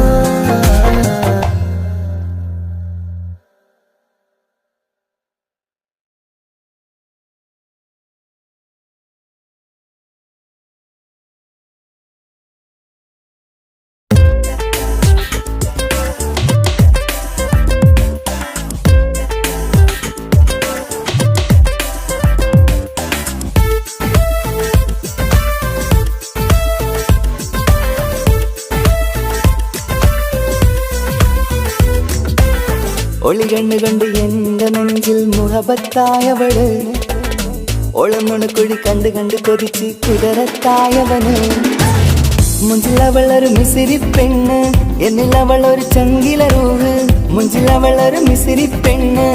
ഒളി കണ്ണു കണ്ട് എന്റെ നെഞ്ചിൽ മുഹബത്തായവള് ഒളമുണക്കുഴി കണ്ട് കണ്ട് കൊതിച്ച് കുതിരത്തായവന് മുഞ്ചിലവളൊരു മിസിരി പെണ്ണ് എന്നിലവളൊരു ചങ്കില രൂഹ് മുഞ്ചിലവളൊരു മിസിരി പെണ്ണ്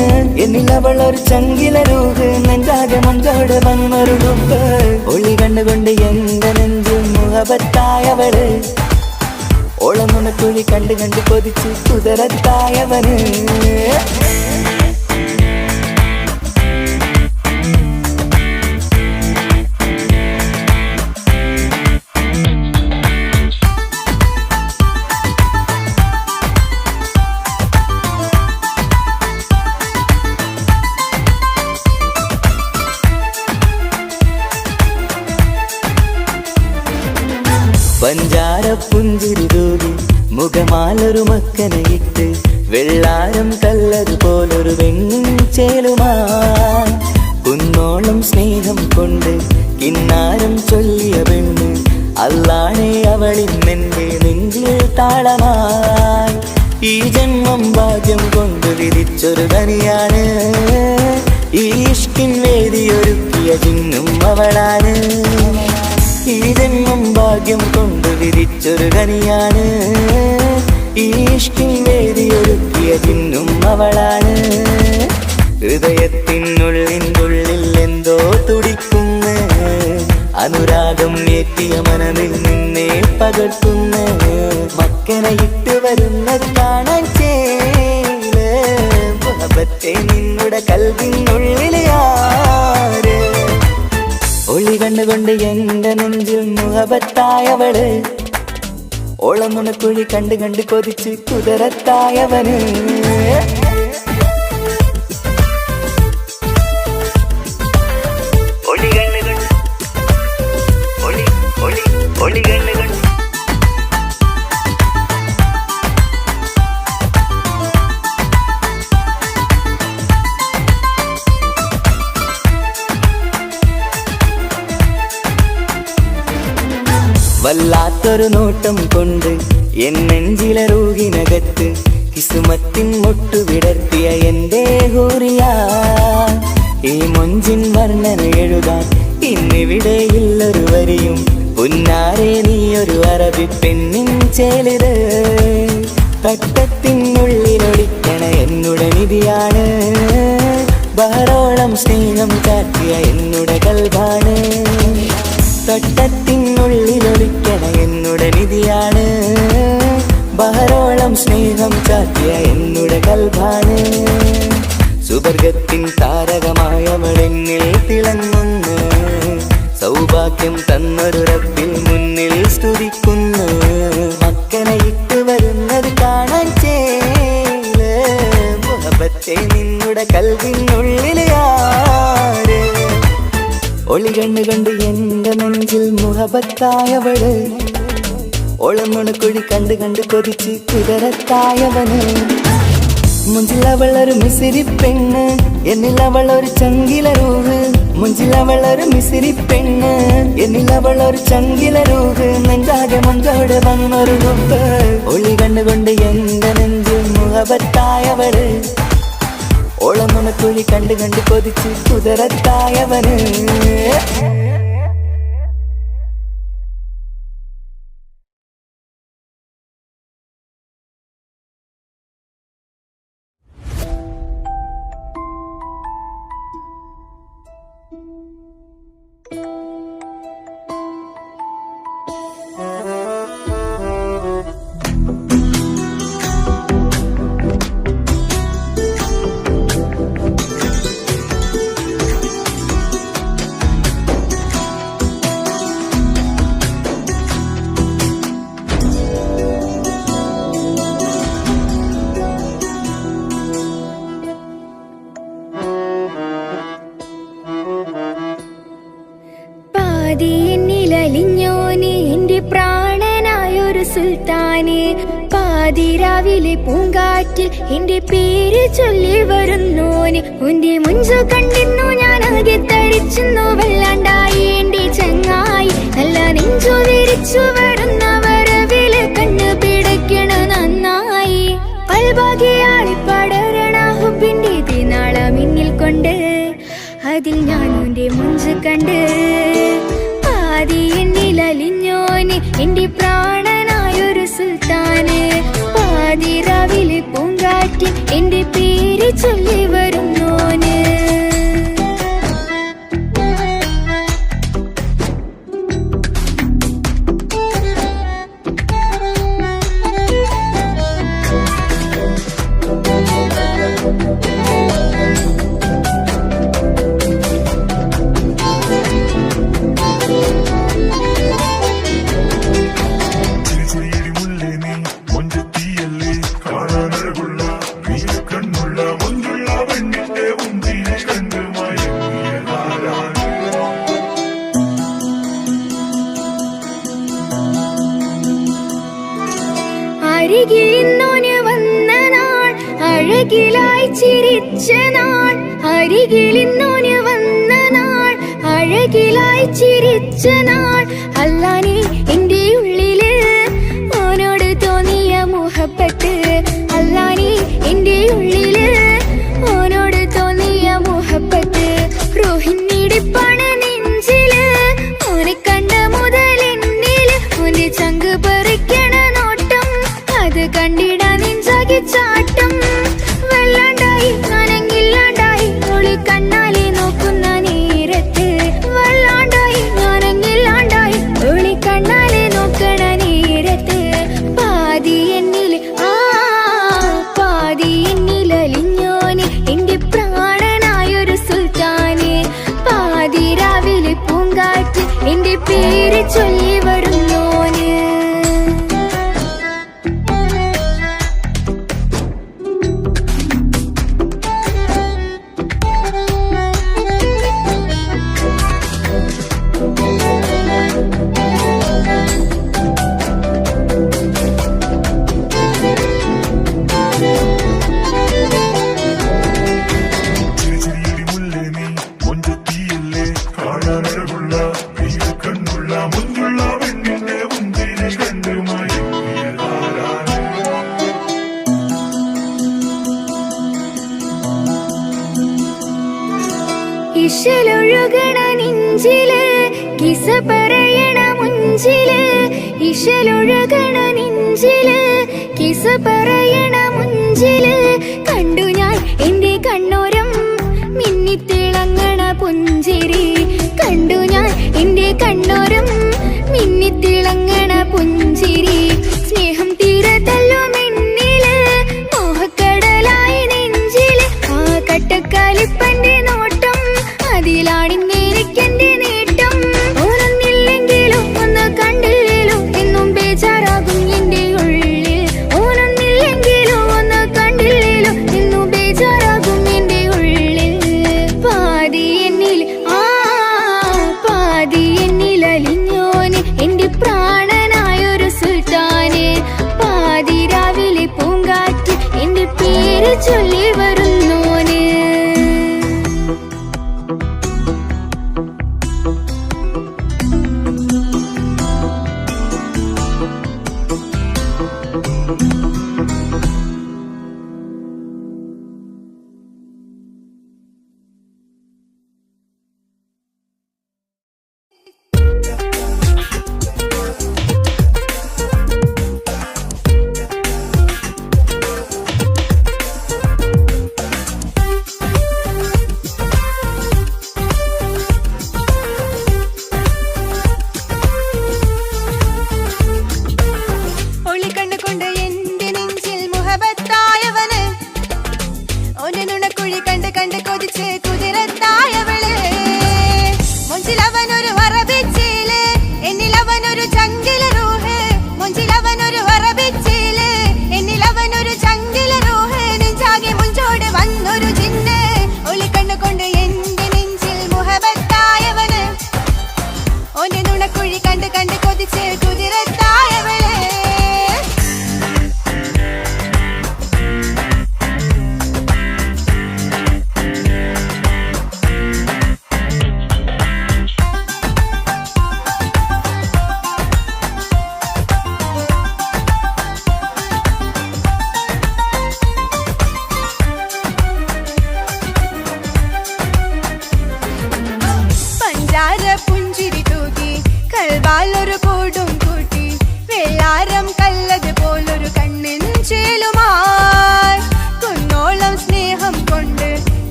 എന്നിലവളൊരു ചങ്കില രൂഹ് നെഞ്ചാകെ മഞ്ചോട് വന്നൊരു ഒളി കണ്ണുകൊണ്ട് എന്റെ നെഞ്ചിൽ മുഹബത്തായവള് ഓളമുണക്കുഴി കണ്ട് കണ്ട് കൊതിച്ച് കുതിരത്തായവന് പഞ്ചാര പുഞ്ചിരി തൂകി മുഖമാലൊരു മക്കനയിട്ട് വെള്ളാരം കല്ലതുപോലൊരു വെണ്ണിൻ ചേലുമാ കുന്നോളം സ്നേഹം കൊണ്ട് കിന്നാരം ചൊല്ലിയ പെണ്ണ് അല്ലാണേ അവളിന്നെന്റെ നെഞ്ചിൽ താളമായി ഈ ജന്മം ഭാഗ്യം കൊണ്ട് വിധിച്ചൊരു തനിയാണ് ഈ ഇഷ്കിൻ വേദിയൊരുക്കിയ ജിന്നും അവളാണ് ഈ ജന്മം ഭാഗ്യം കൊണ്ട് വിധിച്ചൊരു കനിയാണ് ഈ ഇഷ്കിൻ വേദിയൊരുക്കിയ ജിന്നും അവളാണ് ഹൃദയത്തിനുള്ളിൽ എന്തോ തുടിക്കുന്ന അനുരാഗം ഏറ്റിയ മനമിൽ നിന്നെ പകർത്തുന്ന മക്കനയിട്ട് വരുന്നത് കാണാൻ ചേല് മുഹബത്തെ നിന്നുടെ കൽവിനുള്ളിലെ ആര് ഒളി കണ്ടുകൊണ്ട് എന്റെ നെഞ്ചിൽ മുഹബത്തായവള് ഓളമുണക്കുഴി കണ്ട് കണ്ട് കൊതിച്ച് കുതിരത്തായവന് ഒളി കണ്ടുകൊണ്ട് ഒളി കണ്ടുകൊണ്ട് വല്ലാത്തൊരു നോട്ടം കൊണ്ട് എൻ നെഞ്ചിലെ റൂഹിനകത്ത് കിസുമത്തിൻ മുട്ടു വിടർത്തിയ എന്റെ ഹൂറിയ ഈ മൊഞ്ചിൻ വർണ്ണന എഴുതാൻ ഇന്നിവിടെയില്ലൊരു വരിയും പുന്നാരെ നീയൊരു അറബി പെണ്ണിൻ ചേലിത് തട്ടത്തിനുള്ളിലൊളിക്കണ എന്നുടെ നിധിയാണ് ബഹറോളം സ്നേഹം കാട്ടിയ എന്നുടെ കൽബാണ് തട്ടത്തിനുള്ളിലൊളിക്കണ എന്നുടെ നിധിയാണ് ബഹറോളം സ്നേഹം ചാത്തിയ എന്നുടെ കൽബാണ് സുവർഗത്തിൻ താരകമായവളെന്നിൽ തിളങ്ങുന്നു സൗഭാഗ്യം തന്നൊരു റബ്ബിൽ മുന്നിൽ സ്തുതിക്കുന്നു മക്കനയിട്ട് വരുന്നത് കാണാൻ ചേല് മുഹബത്തെ നിന്നുടെ കൽവിനുള്ളിലെ ആര് ഒളി കണ്ട് കണ്ട് എന്റെ നെഞ്ചിൽ മുഹബത്തായവള് ഓളമുണക്കുഴി കണ്ട് കണ്ട് കൊതിച്ച് കുതിരത്തായവന് മുഞ്ചിലവളൊരു മിസിരി പെണ്ണ് എന്നിലവളൊരു ചങ്കില രൂഹ് മുഞ്ചിലവളൊരു മിസിരി പെണ്ണ് എന്നിലവളൊരു ചങ്കില രൂഹ് നെഞ്ചാകെ മഞ്ചോടെ വന്നൊരു ഹുബ് ഒളി കണ്ടുകൊണ്ട് എന്റെ നെഞ്ചിൽ മുഹബത്തായവള് ഓളമുണക്കുഴി കണ്ട് കണ്ട് കൊതിച്ച് കുതിരത്തായവന് എന്നിലലിഞ്ഞോനെ എന്റെ പ്രാണനായൊരു സുൽത്താനെ പാതിരാവിലെ പൂങ്കാറ്റിൽ എന്റെ പേര് ചൊല്ലി വരുന്നോനെ ഉന്റെ മുഞ്ചു കണ്ടിരുന്നു ഞാൻ ആകെ തരിച്ചു വല്ലാണ്ടായി എന്റെ ചങ്ങായി നല്ല നെഞ്ചു വിരിച്ചു വരുന്ന വരവില് കണ്ണു പിടയ്ക്കണ നന്നായി പൽഭാഗ്യാളി പടരണ ഹുബിന്റെ തിനാള മിന്നിൽ കൊണ്ട് അതിൽ ഞാൻ ഉന്റെ മുഞ്ചു കണ്ട് പാതി എന്നിലലിഞ്ഞോനെ എന്റെ പ്രാണനായൊരു സുൽത്താന് പാതിരാവിലെ പൂങ്കാറ്റിൽ എന്റെ പേര് ചൊല്ലി വരുന്നോന് അരികിലിന്നോന് വന്ന നാൾ അഴകിലായി ചിരിച്ച നാൾ അരികിലിന്നോന് വന്ന നാൾ അഴകിലായി ചിരിച്ച നാൾ അല്ലാനെ എൻ്റെ ഉള്ളില് ഓനോട് തോന്നിയ മുഹബത്ത് അല്ലാനെ എൻ്റെ ഉള്ളില് ഓനോട് തോന്നിയ മുഹബത്ത് റോഹിണിടിപ്പാണ് നെഞ്ചില് ഓനെ കണ്ട മുതൽ എന്നില് ഓന്റെ ചങ്ക് പറിക്കണ നോട്ടം അത് കണ്ടിട നെഞ്ചാകി ചാട്ടം വല്ലാണ്ടായി ഞാനങ്ങില്ലാണ്ടായി ഒളി കണ്ണാലെ നോക്കുന്ന നേരത്ത് വല്ലാണ്ടായി ഞാനങ്ങില്ലാണ്ടായി ഒളി കണ്ണാലെ നോക്കണ നേരത്ത് പാതി എന്നില് പാതി എന്നിലലിഞ്ഞോന് എന്റെ പ്രാണനായൊരു സുൽത്താന് പാതി രാവിലെ പൂങ്കാറ്റ് എന്റെ പേര് ചൊല്ലി വരുന്നോന് ഇശലൊഴുകണ നെഞ്ചില് കിസ പറയണ മുഞ്ചില് ഇശലൊഴുകണ നെഞ്ചില് കിസ പറയണ മുഞ്ചില് കണ്ടു ഞാൻ എന്റെ കണ്ണോരം മിന്നിത്തിളങ്ങണ പുഞ്ചിരി കണ്ടു ഞാൻ എന്റെ കണ്ണോരം മിന്നിത്തിളങ്ങണ പുഞ്ചിരി സ്നേഹം തീരതല്ലോ മെന്നില് മോഹക്കടലായി നെഞ്ചില് ആ കട്ടക്കാലിപ്പന്റെ നോട്ടം അതിലാണിന്നെനിക്കെന്റെ നേട്ടം ഓനൊന്നില്ലെങ്കിലും ഒന്ന് കണ്ടില്ലേലും എന്നും ബേജാറാകും എന്റെ ഉള്ളിൽ ഓനൊന്നില്ലെങ്കിലും ഒന്ന് കണ്ടില്ലേലും എന്നും ബേജാറാകും എന്റെ ഉള്ളിൽ പാതി എന്നിൽ പാതി എന്നിലലിഞ്ഞോന് എന്റെ പ്രാണനായൊരു സുൽത്താന് പാതി രാവിലെ പൂങ്കാറ്റ് എന്റെ പേര് ചൊല്ലി വരുന്നോന്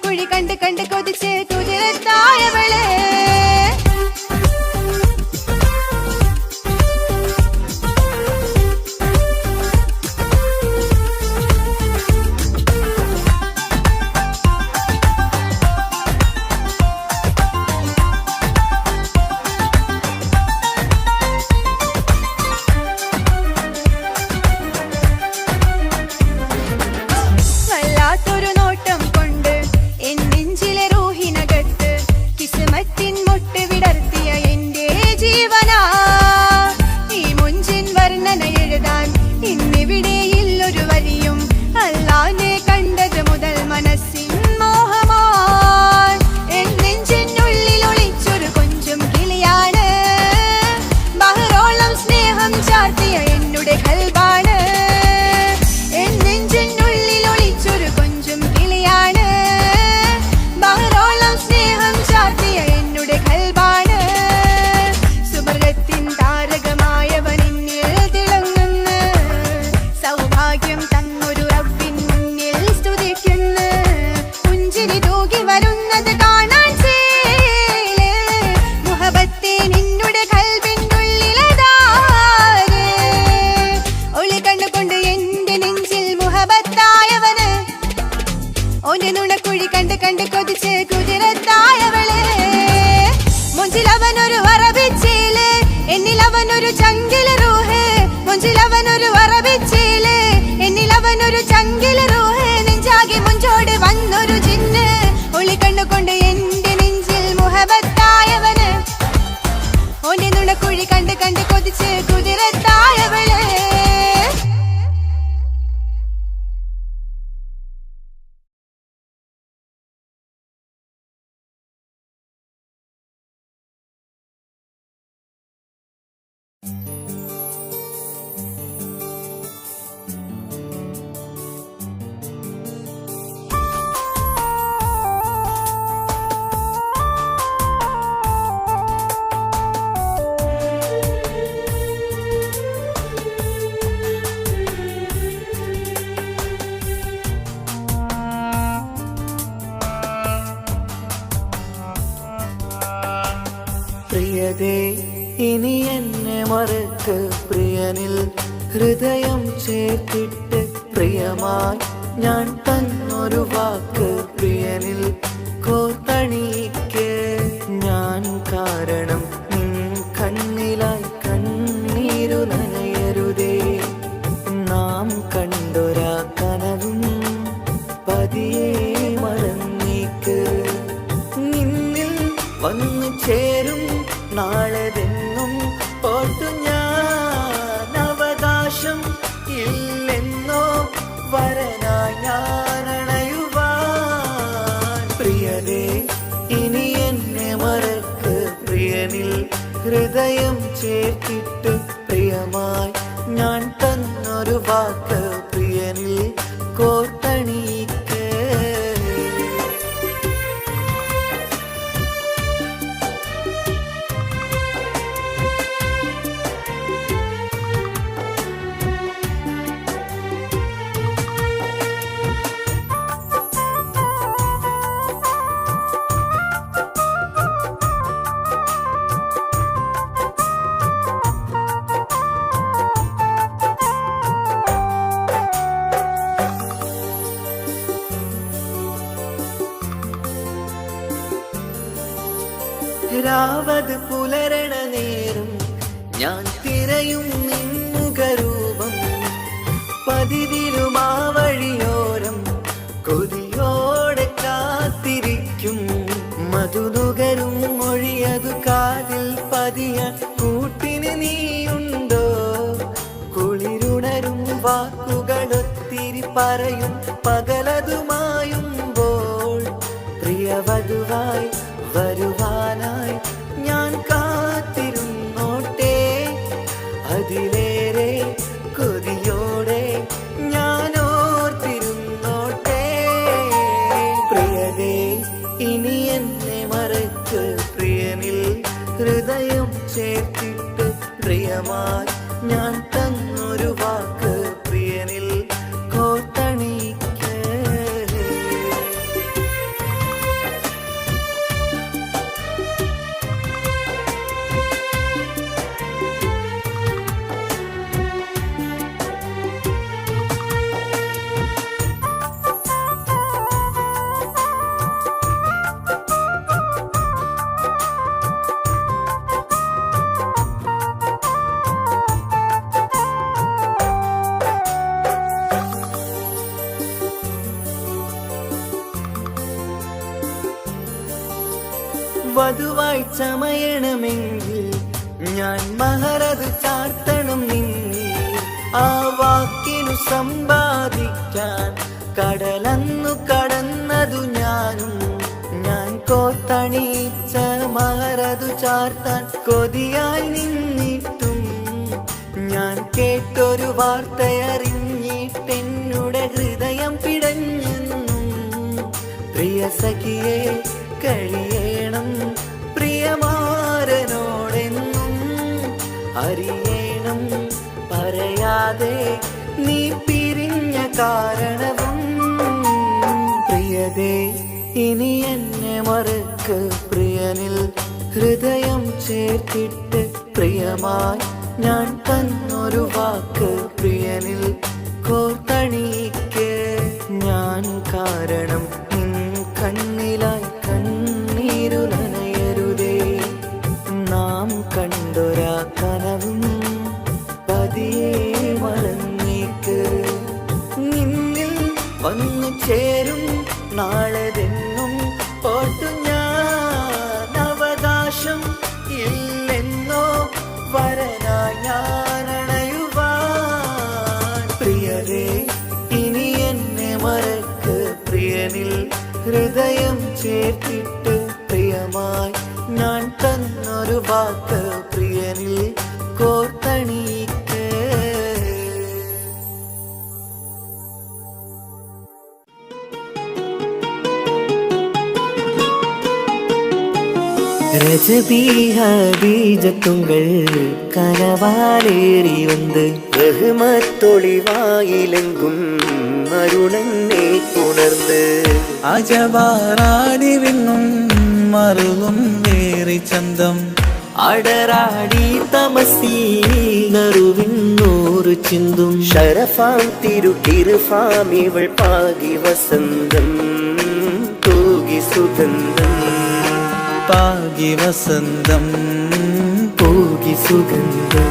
നുണക്കുഴി കണ്ട് കണ്ട് കൊതിച്ച് കുതിരത്തായവളെ നുണക്കുഴി കണ്ട് കണ്ട് കൊതിച്ച് കുതിരത്തായവളെ മുഞ്ചിലവനൊരു വറവിച്ചേല് എന്നിലവനൊരു ചങ്കില് റൂഹ് മുഞ്ചിലവനൊരു വറവിച്ചേല് എന്നിലവനൊരു ചങ്കില് റൂഹ് നെഞ്ചാകെ മുഞ്ചോട് വന്നൊരു ജിന്ന് ഒളി കണ്ണുകൊണ്ട് എന്റെ നെഞ്ചിൽ മുഹബത്തായവന് ഓന്റെ നുണക്കുഴി കണ്ട് കണ്ട് കൊതിച്ച് കുതിരത്തായവളെ പ്രിയതേ ഇനി എന്നെ മറക്ക് പ്രിയനിൽ ഹൃദയം ചേർത്തിട്ട് പ്രിയമായി ഞാൻ തന്നൊരു വാക്ക് പ്രിയനിൽ കോർത്തണിക്ക് ഞാൻ കാരണം നിൻ കണ്ണിലായി കണ്ണീരു നനയരുതേ നാം കണ്ടൊരാ കനവും പതിയെ മറന്നേക്ക് നിന്നിൽ വന്നു ചേരും നാളെതെന്നും ഓർത്തു ഞാൻ അവകാശം ഇല്ലെന്നോ വരനായി ഞാൻ അണയുവാൻ പ്രിയതേ ഇനി എന്നെ മറക്ക് പ്രിയനിൽ ഹൃദയം ചേർത്തിട്ട് പ്രിയമായി ഞാൻ തന്നൊരു വാക്ക് പ്രിയനിൽ കോർത്തണിക്ക് രാവത് പുലരണ നേരം ഞാൻ തിരയും നിന്നുകരൂപം പതിവിലും ആ വഴിയോരം കൊതിയോടെ കാത്തിരിക്കും മധുനുകരും മൊഴിയതു കാതിൽ പതിയാൻ കൂട്ടിന് നീയുണ്ടോ കുളിരുണരും വാക്കുകളൊത്തിരി പറയും പകലതുമായുമ്പോൾ പ്രിയവധുവായി വരുവാനായി ഞാൻ കാത്തിരുന്നോട്ടെ അതിലേറെ കൊതിയോടെ ഞാൻ ഓർത്തിരുന്നോട്ടെ പ്രിയതേ ഇനി എന്നെ മറക്ക് പ്രിയനിൽ ഹൃദയം ചേർത്തിട്ട് പ്രിയമായി ഞാൻ തന്നൊരു വാക്ക് പ്രിയനിൽ കോർത്തണിക്ക് വധുവായി ചമയണമെങ്കിൽ ഞാൻ മഹറത് ചാർത്തണം നിന്നിൽ. ആ വാക്കിനു സമ്പാദിക്കാൻ കടലന്നു കടന്നതു ഞാനും. ഞാൻ കോത്തണിച്ച മഹറതു ചാർത്താൻ കൊതിയായി നിന്നിട്ടും ഞാൻ കേട്ടൊരു വാർത്തയറിഞ്ഞിട്ടെന്നുടെ ഹൃദയം പിടഞ്ഞെന്നും. പ്രിയ സഖിയെ കഴിയണം പ്രിയമാരനോടെന്നും അറിയണം പറയാതെ നീ പിരിഞ്ഞ കാരണവും. പ്രിയതേ ഇനി എന്നെ മറക്ക് പ്രിയനിൽ ഹൃദയം ചേർത്തിട്ട് പ്രിയമായി ഞാൻ തന്നൊരു വാക്ക് പ്രിയനിൽ കോർത്തണിക്ക്. ഞാൻ കാരണം നിൻ കണ്ണിലായി കണ്ണീരു നനയരുതേ. നാം കണ്ടൊരാ കനവും പതിയെ മറന്നേക്ക്. നിന്നിൽ വന്നു ചേരും നാളെതെന്നും ഓർത്തു ഞാൻ. അവകാശം ഇല്ലെന്നോ വരനായി ഞാനണയുവാൻ. പ്രിയരേ ഇനി എന്നെ മറക്ക് പ്രിയനിൽ ഹൃദയം ചേർത്തിട്ട് പ്രിയമായി ഞാൻ തന്നൊരു വാക്ക് പ്രിയനിൽ കോർത്തണിക്ക്. ரஜபீஜத்துங்கள் கனவாலேறி வந்து ரஹ்மத்தொளிவாயிலெங்கும் அருணன்னே உணர்ந்து അജവാറാടി വിണ്ണും മറുകും വേറി ചന്തം അടരാടി തമസീനറുവിന്നൂറ് ചിന്തും ഷരഫാം തിരുക്കിരുഫാം ഇവൾ പാകി വസന്തം തൂകി സുഗന്ധം പാകി വസന്തം തൂകി സുഗന്ധം.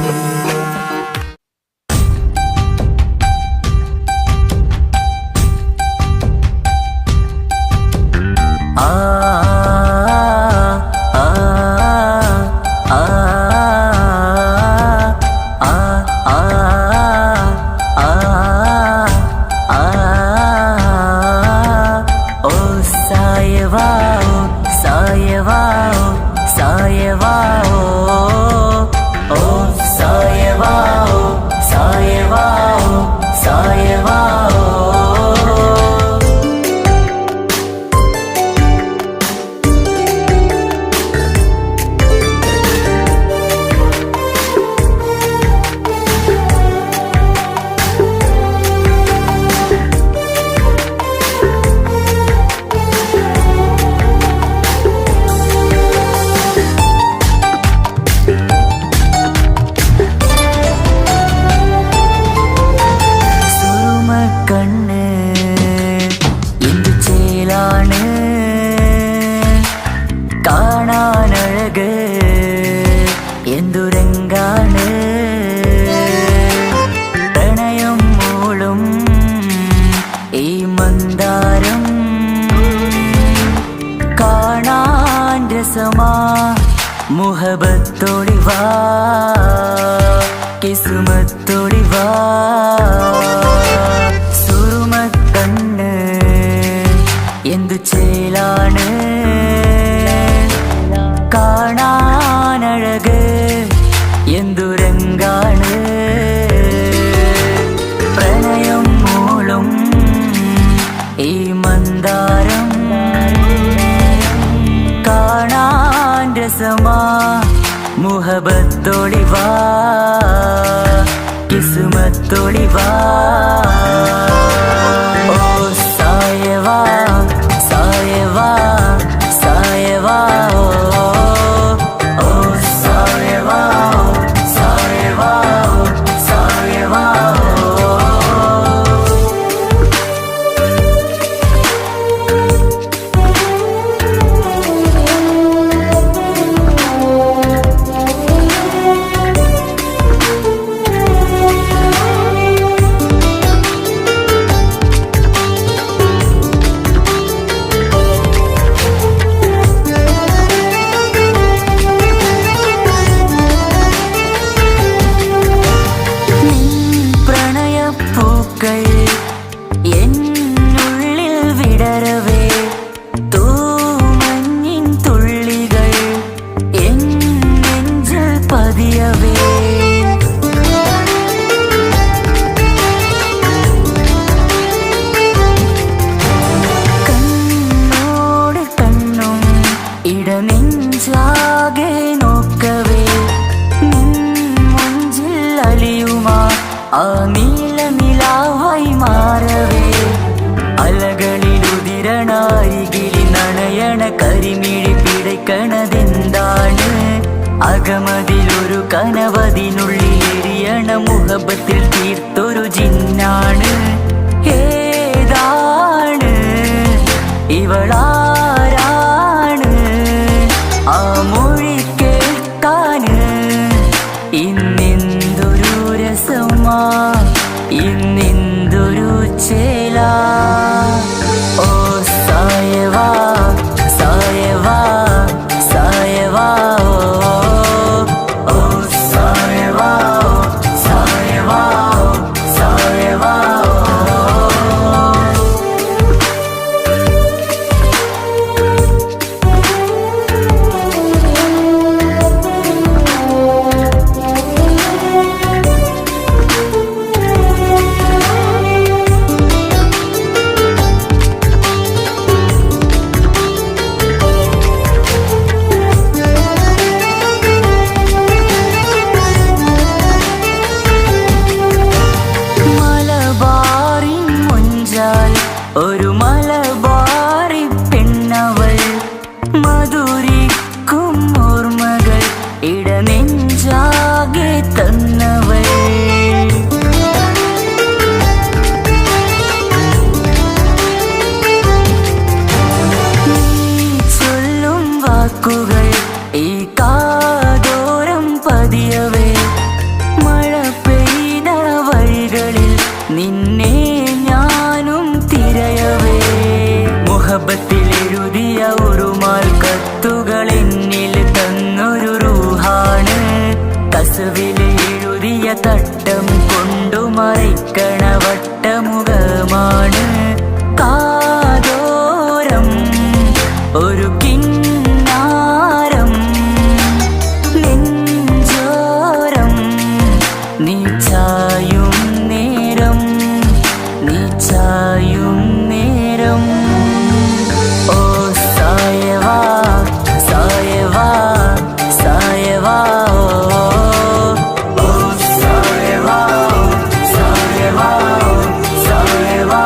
മുഹബത്തോടിവാ കിസ്മത്തോടിവാ സുറുമക്കണ്ണ് എന്തു ചേലാണ് കാണാനഴക് എന്തുരങ്കാണ് പ്രണയം മൂളും ഈ മന്ദാരം കാണാൻ രസമാ മുഹബത്തോടിവാ കിസ്മത്തോടിവാ ഓ സായവാ സായവാ സായവാ ഓ സായവാ സായവാ സായവാ നെഞ്ചാകെ നോക്കവേ മുഞ്ചിൽ അലിയുമാ ആ നീല നിലാവായി മാറവേ അലകളിലുതിരണാരികിലി നനയണ കരിമിഴി പിടയ്ക്കണതെന്താണ് അകമതിലൊരു കനവതിനുള്ളിൽ എരിയണ മുഹബത്തിൽ തീർത്തൊരു ജിന്നാണ് ഏതാണ് ഇവളാരാണ് ആ മൊഴി കേൾക്കാന് ഇന്നെന്തൊരു രസമാ ഇന്നെന്തൊരു ചേലാ ഓ സായവാ സായവാ സായവാ ഓ സായവാ സായവാ സായവാ മലബാറിൻ മുഞ്ചാൽ ഒരു മലബാറി പെണ്ണവൾ മധുരിക്കും ഓർമ്മകൾ ഇടനെഞ്ചാകെ തന്നവൾ നീ ചൊല്ലും വാക്കുകൾ ഈ കാതോരം പതിയവേ മഴ പെയ്ത വഴികളിൽ നിന്നെ ഞാനും തിരയവേ മുഹബത്തിൽ എഴുതിയ ഉറുമാൽ കത്തുകൾ എന്നിൽ തന്നൊരു റൂഹാണ് കസവിൽ എഴുതിയ തട്ടം കൊണ്ടു മറയ്ക്കണ വട്ടമുഖമാണ് കാതോരം ഒരു കിന്നാരം നെഞ്ചോരം നീ ചായും നേരം നീ ചായും നേരം ഓ സായവാ സായവാ സായവാ ഓ സായവാ സായവാ സായവാ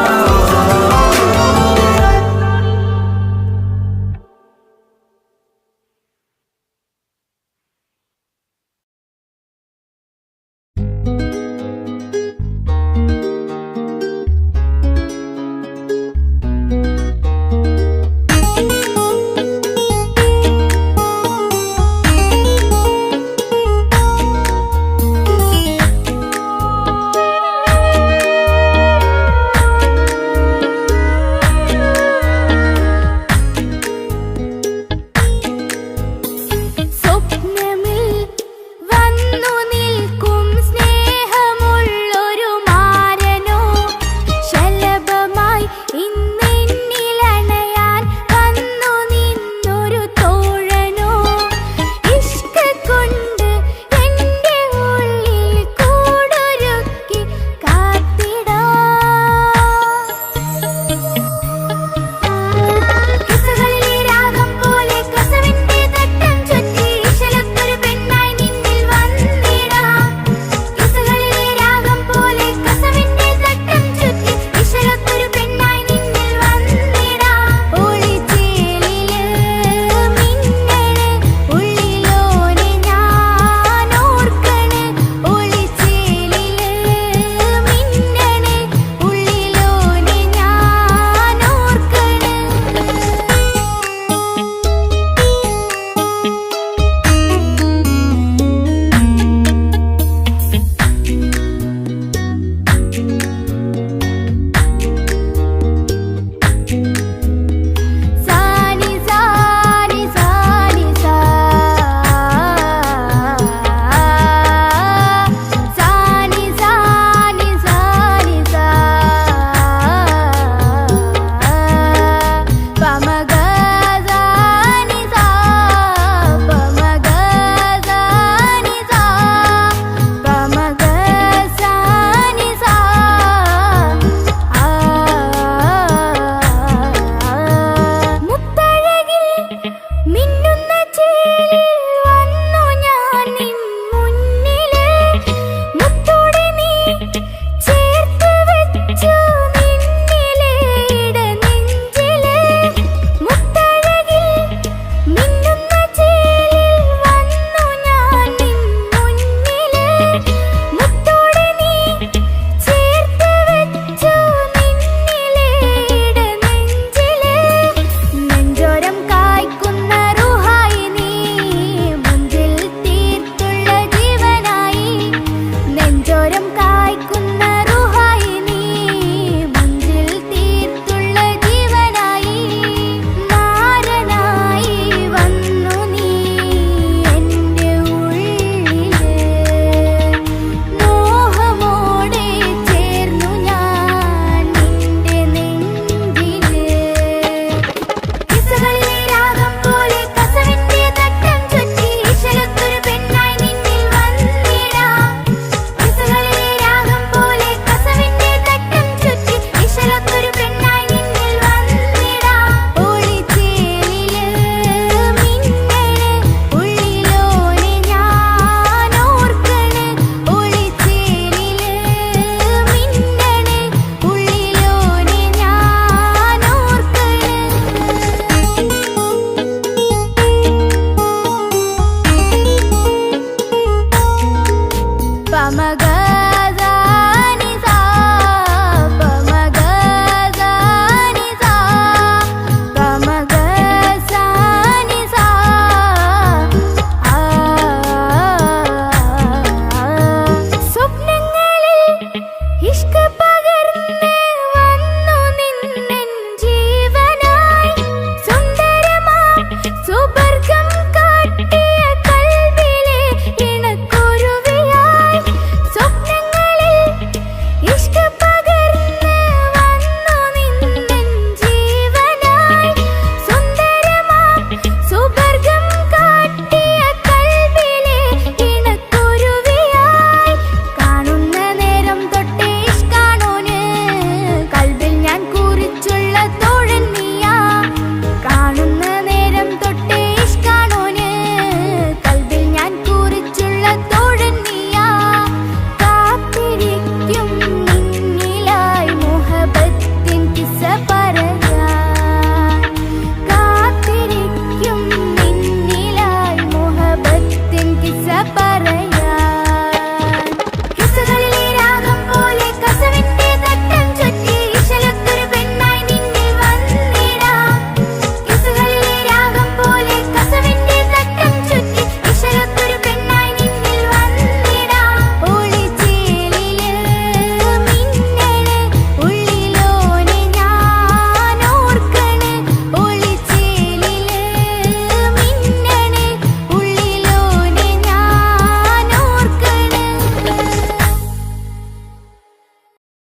സുബ